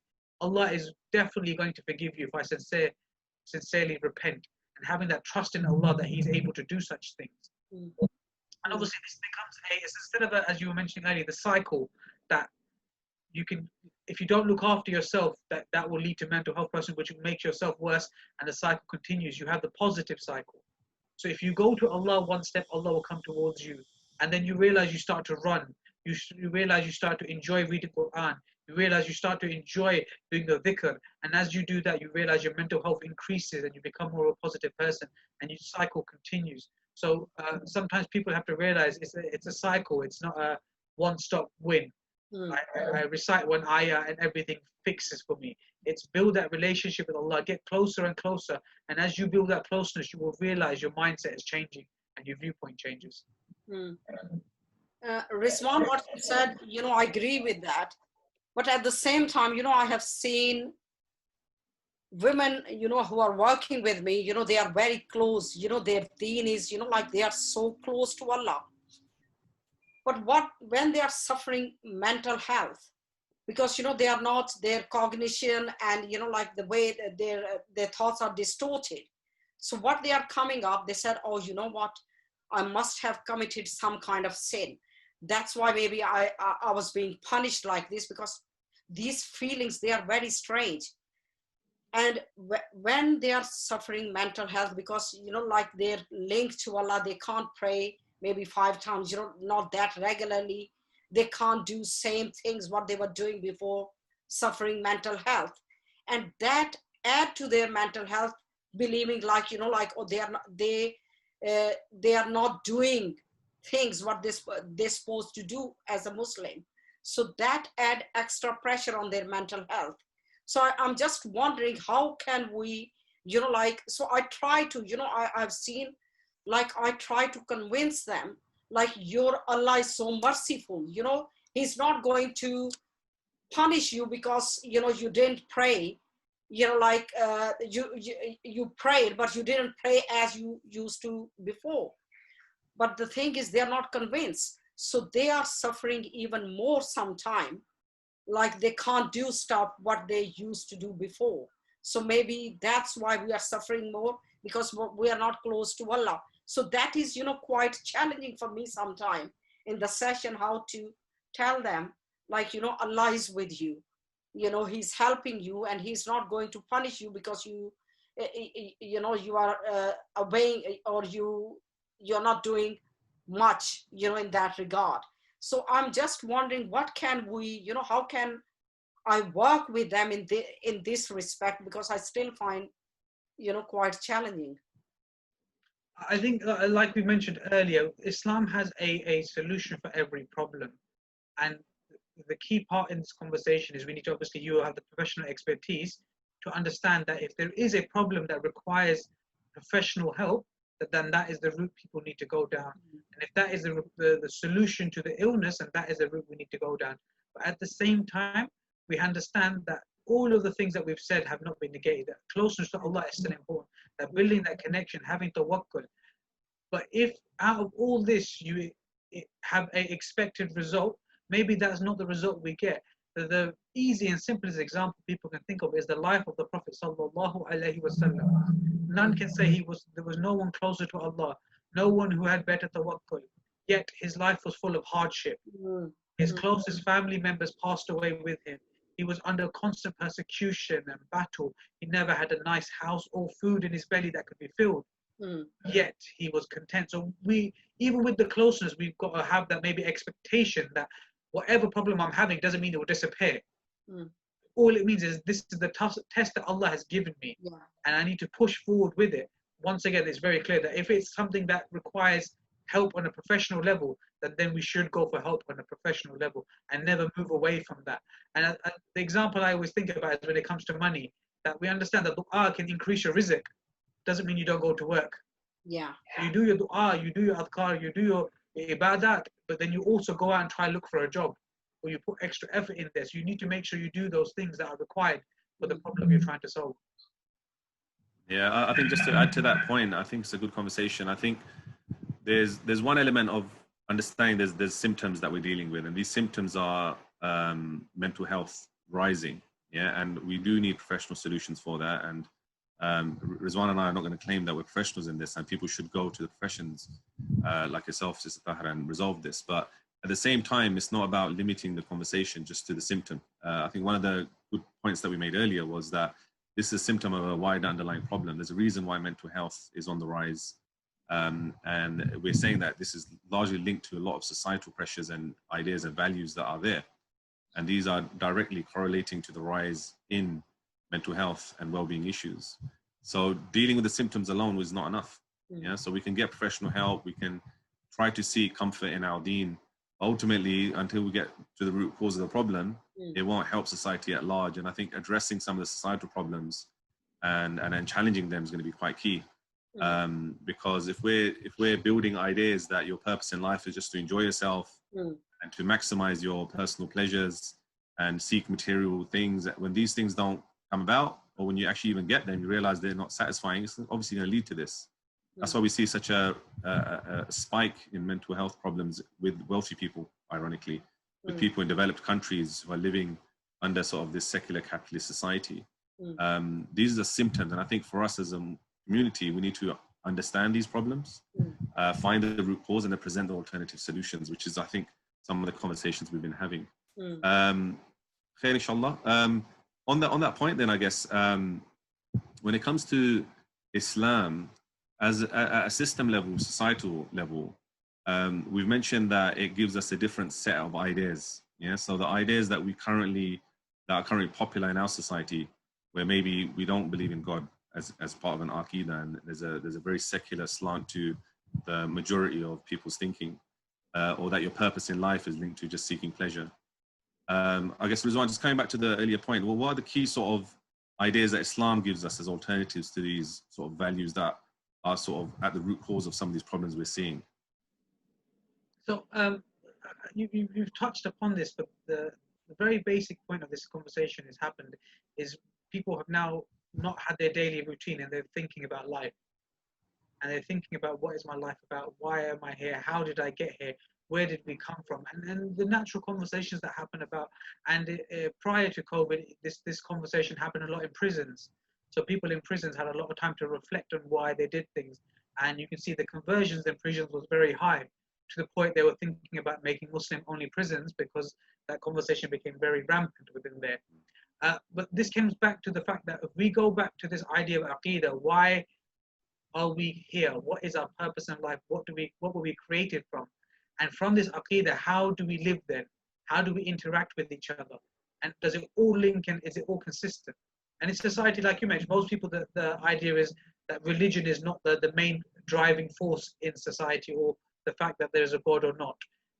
Allah is definitely going to forgive you if I sincerely repent, and having that trust in Allah that He's able to do such things. And obviously this becomes it's instead of as you were mentioning earlier, the cycle that you can, if you don't look after yourself, that will lead to mental health person, which makes yourself worse, and the cycle continues. You have the positive cycle. So if you go to Allah one step, Allah will come towards you. And then you realize you start to run. You realize you start to enjoy reading Quran. You realize you start to enjoy doing the dhikr. And as you do that, you realize your mental health increases and you become more of a positive person, and your cycle continues. So sometimes people have to realize it's a cycle. It's not a one-stop win. I recite one ayah and everything fixes for me. It's build that relationship with Allah, get closer and closer. And as you build that closeness, you will realize your mindset is changing and your viewpoint changes. Rizwan, what you said, I agree with that. But at the same time, I have seen women, who are working with me, they are very close, their deen is, like they are so close to Allah. But what when they are suffering mental health, because they are not, their cognition and like the way that their thoughts are distorted. So what they are coming up, they said, oh, you know what, I must have committed some kind of sin. That's why maybe I was being punished like this, because these feelings, they are very strange. And when they are suffering mental health, because like they're linked to Allah, they can't pray maybe 5 times, not that regularly. They can't do same things what they were doing before suffering mental health, and that add to their mental health, believing like like, oh, they are not doing things what they're supposed to do as a Muslim. So that add extra pressure on their mental health. So I'm just wondering, how can we, like, so I try to, I've seen, like, I try to convince them, like, your Allah is so merciful, he's not going to punish you because, you didn't pray, like, you prayed, but you didn't pray as you used to before. But the thing is, they're not convinced. So they are suffering even more sometime, like they can't do stuff what they used to do before. So maybe that's why we are suffering more, because we are not close to Allah. So that is, quite challenging for me sometime in the session, how to tell them, like, Allah is with you, he's helping you, and he's not going to punish you because you are obeying, or you're not doing much, in that regard. So I'm just wondering, what can we, how can I work with them in this respect, because I still find, quite challenging. I think, like we mentioned earlier, Islam has a solution for every problem. And the key part in this conversation is we need to, obviously, you have the professional expertise to understand that if there is a problem that requires professional help, then that is the route people need to go down. And if that is the solution to the illness, and that is the route we need to go down. But at the same time, we understand that all of the things that we've said have not been negated. That closeness to Allah is still important. That building that connection, having tawakkul. But if out of all this you have an expected result, maybe that's not the result we get. The easy and simplest example people can think of is the life of the Prophet sallallahu alaihi wasallam. None can say there was no one closer to Allah, no one who had better tawakkul. Yet his life was full of hardship. His closest family members passed away with him. He was under constant persecution and battle. He never had a nice house or food in his belly that could be filled. Yet he was content. So we, even with the closeness, we've got to have that maybe expectation that whatever problem I'm having doesn't mean it will disappear. All it means is this is the test that Allah has given me, and I need to push forward with it. Once again, it's very clear that if it's something that requires help on a professional level, then we should go for help on a professional level and never move away from that. And the example I always think about is when it comes to money, that we understand that dua can increase your rizq. Doesn't mean you don't go to work. So you do your dua, you do your adhkar, you do your ibadat, but then you also go out and try to look for a job, or you put extra effort in this. You need to make sure you do those things that are required for the problem you're trying to solve. Yeah, I think just to add to that point, I think it's a good conversation. I think there's one element of understanding there's symptoms that we're dealing with, and these symptoms are mental health rising. Yeah, and we do need professional solutions for that. And Rizwan and I are not going to claim that we're professionals in this, and people should go to the professions like yourself, Sister Tahira, and resolve this. But at the same time, it's not about limiting the conversation just to the symptom. I think one of the good points that we made earlier was that this is a symptom of a wider underlying problem. There's a reason why mental health is on the rise. And we're saying that this is largely linked to a lot of societal pressures and ideas and values that are there. And these are directly correlating to the rise in mental health and well-being issues. So dealing with the symptoms alone was not enough. Yeah, so we can get professional help, we can try to seek comfort in our deen. Ultimately, until we get to the root cause of the problem, it won't help society at large. And I think addressing some of the societal problems and then challenging them is going to be quite key. Because if we're building ideas that your purpose in life is just to enjoy yourself and to maximize your personal pleasures and seek material things, when these things don't come about, or when you actually even get them, you realize they're not satisfying, it's obviously going to lead to this. That's why we see such a spike in mental health problems with wealthy people, ironically, with people in developed countries who are living under sort of this secular capitalist society. These are symptoms, and I think for us as a community, we need to understand these problems, find the root cause, and then present the alternative solutions, which is, I think, some of the conversations we've been having. Khair, inshallah. On that point, then I guess when it comes to Islam, as at a system level, societal level, we've mentioned that it gives us a different set of ideas. Yeah, so the ideas that are currently popular in our society, where maybe we don't believe in God as part of an aqidah, and there's a very secular slant to the majority of people's thinking, or that your purpose in life is linked to just seeking pleasure. I guess, Rizwan, just coming back to the earlier point, well, what are the key sort of ideas that Islam gives us as alternatives to these sort of values that are sort of at the root cause of some of these problems we're seeing? So you've touched upon this, but the very basic point of this conversation is people have now not had their daily routine, and they're thinking about life. And they're thinking about, what is my life about? Why am I here? How did I get here? Where did we come from? And the natural conversations that happen about, and prior to COVID, this conversation happened a lot in prisons. So people in prisons had a lot of time to reflect on why they did things. And you can see the conversions in prisons was very high, to the point they were thinking about making Muslim-only prisons, because that conversation became very rampant within there. But this comes back to the fact that if we go back to this idea of Aqidah, why are we here? What is our purpose in life? What were we created from? And from this Aqidah, how do we live then? How do we interact with each other? And does it all link, and is it all consistent? And in society, like you mentioned, most people, the idea is that religion is not the main driving force in society, or the fact that there is a God or not.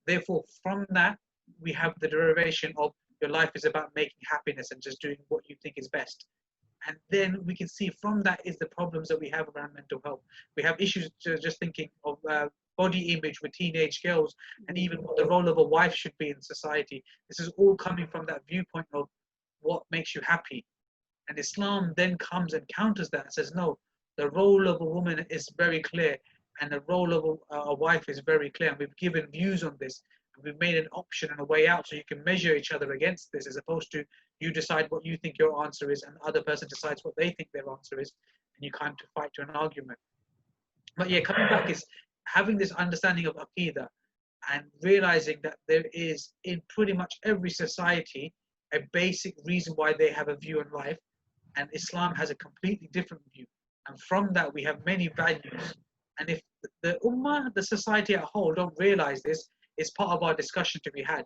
Therefore, from that, we have the derivation of your life is about making happiness and just doing what you think is best. And then we can see from that is the problems that we have around mental health. We have issues just thinking of body image with teenage girls, and even what the role of a wife should be in society. This is all coming from that viewpoint of what makes you happy. And Islam then comes and counters that and says, no, the role of a woman is very clear, and the role of a wife is very clear. And we've given views on this. And we've made an option and a way out, so you can measure each other against this, as opposed to you decide what you think your answer is, and the other person decides what they think their answer is, and you come to fight to an argument. But yeah, coming back is having this understanding of Aqidah, and realizing that there is, in pretty much every society, a basic reason why they have a view on life, and Islam has a completely different view. And from that, we have many values. And if the Ummah, the society at whole, don't realize this, it's part of our discussion to be had.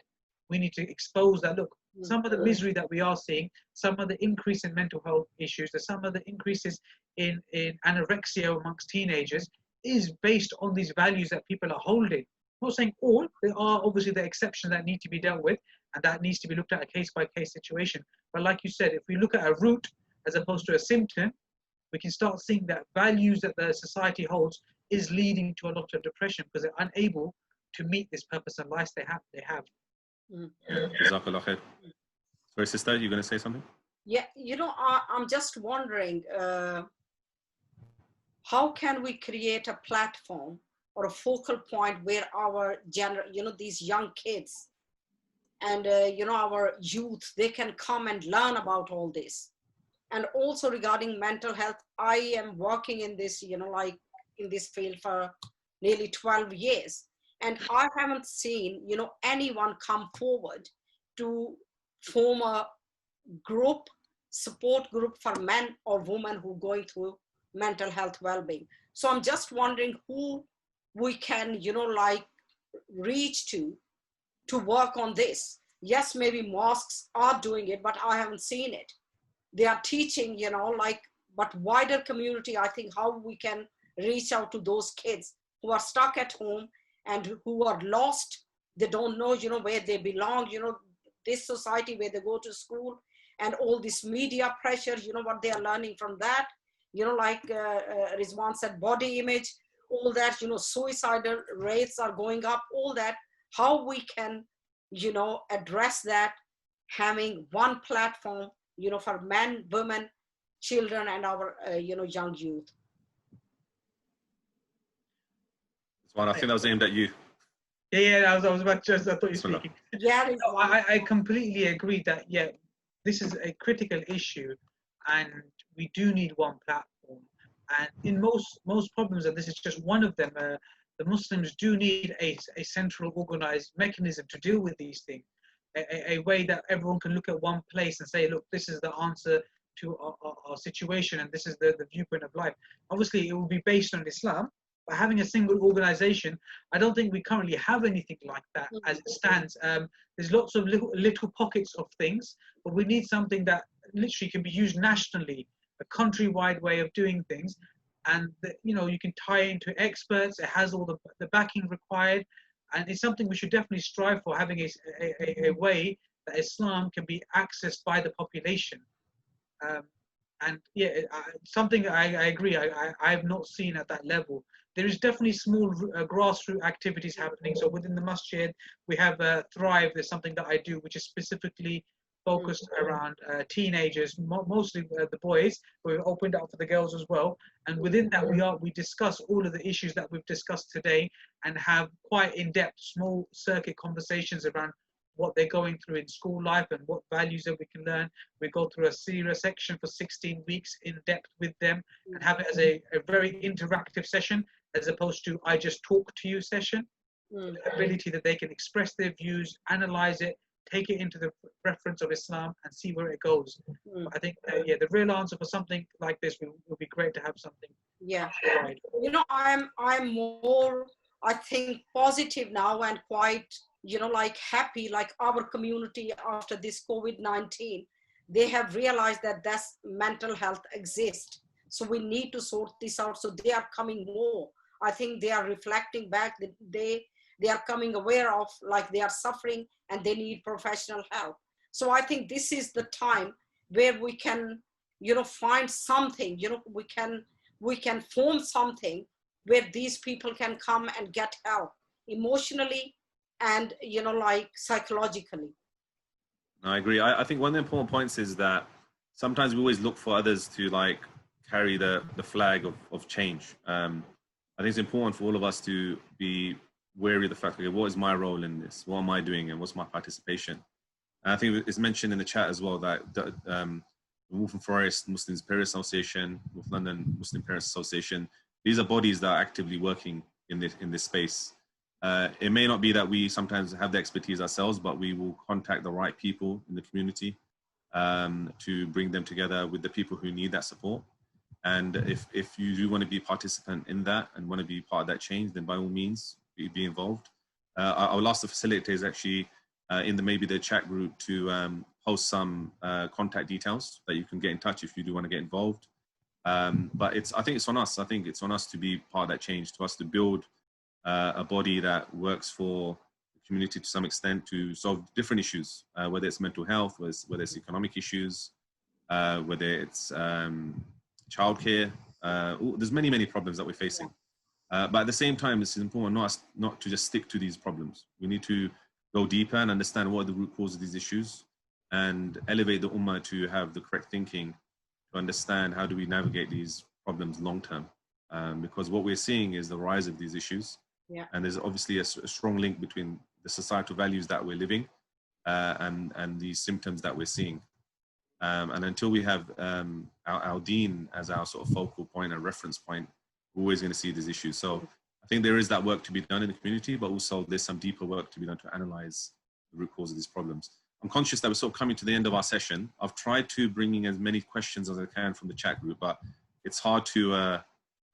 We need to expose that, look, some of the misery that we are seeing, some of the increase in mental health issues, some of the increases in anorexia amongst teenagers is based on these values that people are holding. I'm not saying all, there are obviously the exceptions that need to be dealt with, and that needs to be looked at a case-by-case situation. But like you said, if we look at a root as opposed to a symptom, we can start seeing that values that the society holds is leading to a lot of depression, because they're unable to meet this purpose in life they have. Jazakallah khair. Sorry, sister, you're going to say something? Yeah, I'm just wondering, how can we create a platform or a focal point where our these young kids and our youth, they can come and learn about all this. And also regarding mental health, I am working in this, in this field for nearly 12 years. And I haven't seen, anyone come forward to form a support group for men or women who are going through mental health well-being. So I'm just wondering who we can, reach to work on this. Yes, maybe mosques are doing it, but I haven't seen it. They are teaching, but wider community, I think how we can reach out to those kids who are stuck at home and who are lost. They don't know, where they belong, this society where they go to school, and all this media pressure, what they are learning from that, Rizwan said, body image, all that, suicidal rates are going up, all that, how we can, address that, having one platform, for men, women, children, and our, young youth. Well, I think that was aimed at you. Yeah, I was about to just, I thought you were Bismillah. speaking. Yeah, No, I completely agree that, yeah, this is a critical issue and we do need one platform. And in most problems, and this is just one of them, the Muslims do need a central organized mechanism to deal with these things. A way that everyone can look at one place and say, look, this is the answer to our situation and this is the viewpoint of life. Obviously, it will be based on Islam, but having a single organization, I don't think we currently have anything like that as it stands. There's lots of little pockets of things, but we need something that literally can be used nationally, a countrywide way of doing things. And you can tie into experts. It has all the backing required, and it's something we should definitely strive for, having a way that Islam can be accessed by the population. And yeah, something I agree. I have not seen at that level. There is definitely small grassroots activities happening. So within the masjid, we have Thrive. There's something that I do which is specifically focused around teenagers, mostly the boys, but we've opened up for the girls as well. And within that, we discuss all of the issues that we've discussed today and have quite in-depth, small circuit conversations around what they're going through in school life and what values that we can learn. We go through a serious section for 16 weeks in depth with them and have it as a very interactive session, as opposed to I just talk to you session. The ability that they can express their views, analyze it, take it into the reference of Islam and see where it goes. But I think, yeah, the real answer for something like this would be great to have something. Yeah. Wide. I'm more, I think, positive now and quite, like happy, like our community after this COVID-19, they have realized that that's mental health exists. So we need to sort this out. So they are coming more. I think they are reflecting back that they are coming aware of, like, they are suffering and they need professional help. So I think this is the time where we can, find something, we can form something where these people can come and get help emotionally and, like psychologically. I agree. I think one of the important points is that sometimes we always look for others to like carry the flag of change. I think it's important for all of us to be wary of the fact, okay, what is my role in this? What am I doing and what's my participation? And I think it's mentioned in the chat as well that the Wolverhampton Forest Muslims Parents Association, North London Muslim Parents Association, these are bodies that are actively working in this space. It may not be that we sometimes have the expertise ourselves, but we will contact the right people in the community to bring them together with the people who need that support. And if you do want to be a participant in that and want to be part of that change, then by all means, be involved. I will ask the facilitators actually in maybe the chat group to post some contact details that you can get in touch if you do want to get involved. But I think it's on us. I think it's on us to be part of that change, to us to build a body that works for the community to some extent to solve different issues, whether it's mental health, whether it's economic issues, whether it's childcare. There's many problems that we're facing. But at the same time, it's important not to just stick to these problems. We need to go deeper and understand what are the root causes of these issues and elevate the ummah to have the correct thinking to understand how do we navigate these problems long term. Because what we're seeing is the rise of these issues. Yeah. And there's obviously a strong link between the societal values that we're living and the symptoms that we're seeing. And until we have our deen as our sort of focal point and reference point, we're always going to see these issues. So I think there is that work to be done in the community, but also there's some deeper work to be done to analyze the root cause of these problems. I'm conscious that we're sort of coming to the end of our session. I've tried to bring in as many questions as I can from the chat group, but it's hard to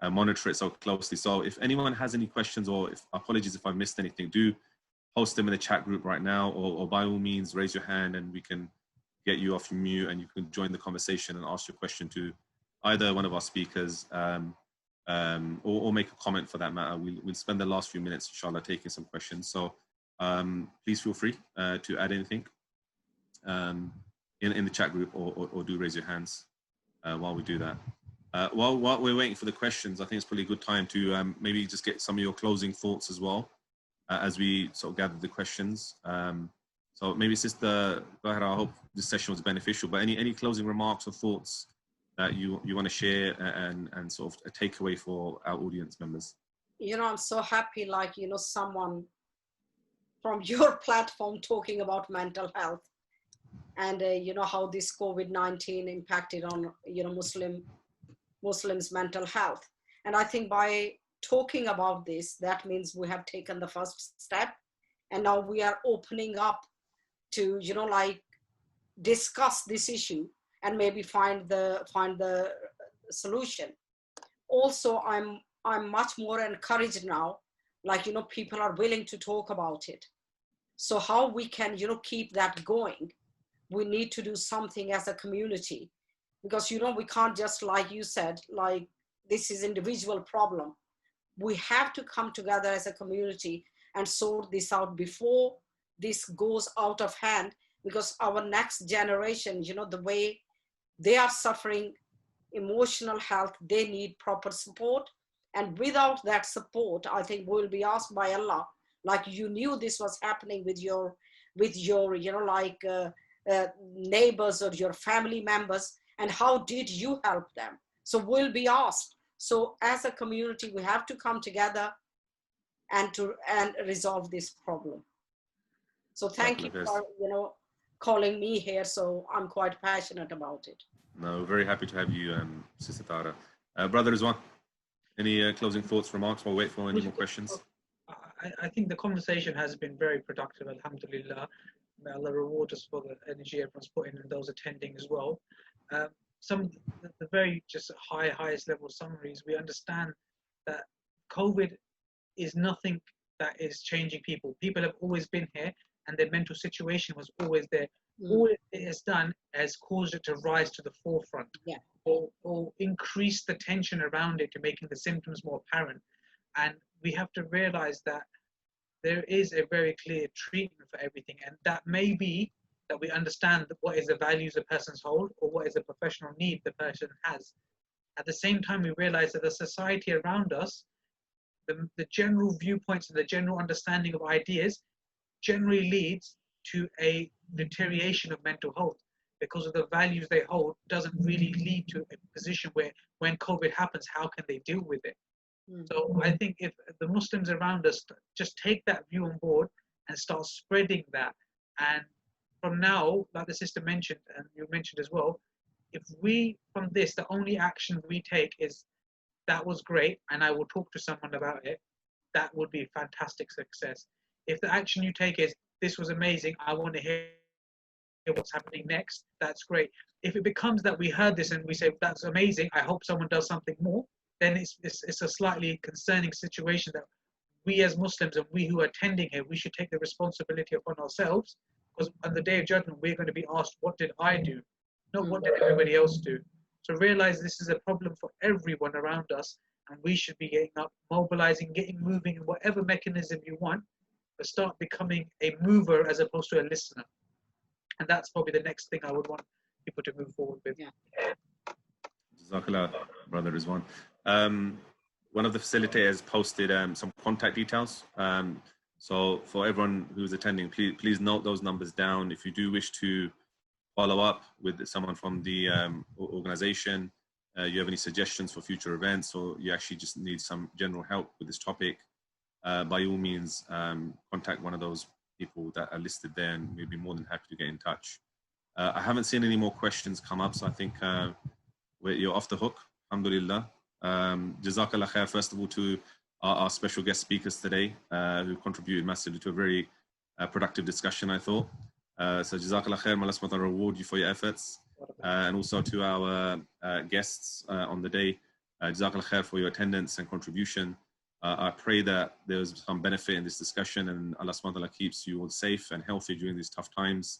monitor it so closely. So if anyone has any questions, or apologies if I missed anything, do post them in the chat group right now, or by all means raise your hand and we can get you off mute and you can join the conversation and ask your question to either one of our speakers or make a comment for that matter. We'll spend the last few minutes, inshallah, taking some questions. So please feel free to add anything in the chat group or do raise your hands while we do that. While we're waiting for the questions, I think it's probably a good time to maybe just get some of your closing thoughts as well as we sort of gather the questions. So maybe Sister Zahra, I hope this session was beneficial, but any closing remarks or thoughts that you want to share and sort of a takeaway for our audience members? I'm so happy, like, someone from your platform talking about mental health and, how this COVID-19 impacted on, Muslims' mental health. And I think by talking about this, that means we have taken the first step. And now we are opening up to, like, discuss this issue and maybe find the solution. Also, I'm much more encouraged now, like, people are willing to talk about it. So how we can, keep that going? We need to do something as a community, because, we can't just, like you said, like, this is individual problem. We have to come together as a community and sort this out before this goes out of hand, because our next generation, the way they are suffering emotional health, they need proper support. And without that support, I think we'll be asked by Allah, like, you knew this was happening with your neighbors or your family members, and how did you help them? So we'll be asked. So as a community, we have to come together and resolve this problem. So thank you for, calling me here. So I'm quite passionate about it. No, very happy to have you, Sister Tara. Brother Rizwan, any closing thoughts, remarks, while we wait for any more questions? I think the conversation has been very productive, alhamdulillah. May Allah reward us for the energy everyone's put in and those attending as well. Some of the very just highest level summaries, we understand that COVID is nothing that is changing people. People have always been here and their mental situation was always there. All it has done has caused it to rise to the forefront, or increase the tension around it to making the symptoms more apparent. And we have to realize that there is a very clear treatment for everything, and that may be that we understand what is the values a person's hold or what is a professional need the person has. At the same time, we realize that the society around us, the general viewpoints and the general understanding of ideas generally leads to a deterioration of mental health, because of the values they hold doesn't really lead to a position where when COVID happens, how can they deal with it? So I think if the Muslims around us just take that view on board and start spreading that, and from now, like the sister mentioned, and you mentioned as well, if we, from this, the only action we take is, that was great, and I will talk to someone about it, that would be fantastic success. If the action you take is, this was amazing, I want to hear what's happening next, that's great. If it becomes that we heard this and we say, that's amazing, I hope someone does something more, then it's a slightly concerning situation that we as Muslims and we who are attending here, we should take the responsibility upon ourselves, because on the day of judgment, we're going to be asked, what did I do? Not what did everybody else do? So realize this is a problem for everyone around us, and we should be getting up, mobilizing, getting moving in whatever mechanism you want, but start becoming a mover as opposed to a listener. And that's probably the next thing I would want people to move forward with. Jazakallah, Brother Rizwan. One of the facilitators posted some contact details. So for everyone who's attending, please note those numbers down. If you do wish to follow up with someone from the organization, you have any suggestions for future events, or you actually just need some general help with this topic, by all means, contact one of those people that are listed there, and we'd be more than happy to get in touch. I haven't seen any more questions come up, so I think you're off the hook, alhamdulillah. Jazakallah khair, first of all, to our special guest speakers today, who contributed massively to a very productive discussion, I thought. So Jazakallah khair, may Allah subhanahu wa ta'ala reward you for your efforts. And also to our guests on the day, Jazakallah khair for your attendance and contribution. I pray that there's some benefit in this discussion, and Allah subhanahu wa ta'ala keeps you all safe and healthy during these tough times.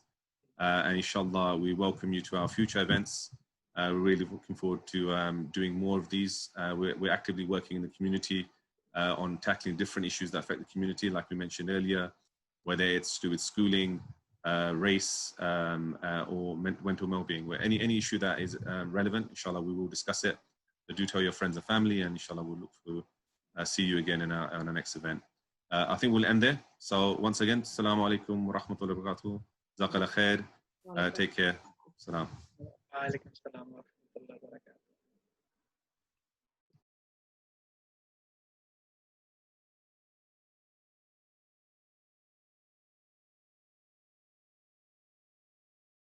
And inshallah, we welcome you to our future events. We're really looking forward to doing more of these. We're actively working in the community on tackling different issues that affect the community, like we mentioned earlier, whether it's to do with schooling, race, or mental well-being. Where any issue that is relevant, inshallah, we will discuss it. So do tell your friends and family, and inshallah, we'll look for see you again in our next event. I think we'll end there. So once again, assalamu alaikum wa rahmatullahi wa barakatuh. Jazakallah khair. Take care. Salam. Wa alaikum salam wa rahmatullahi wa barakatuh.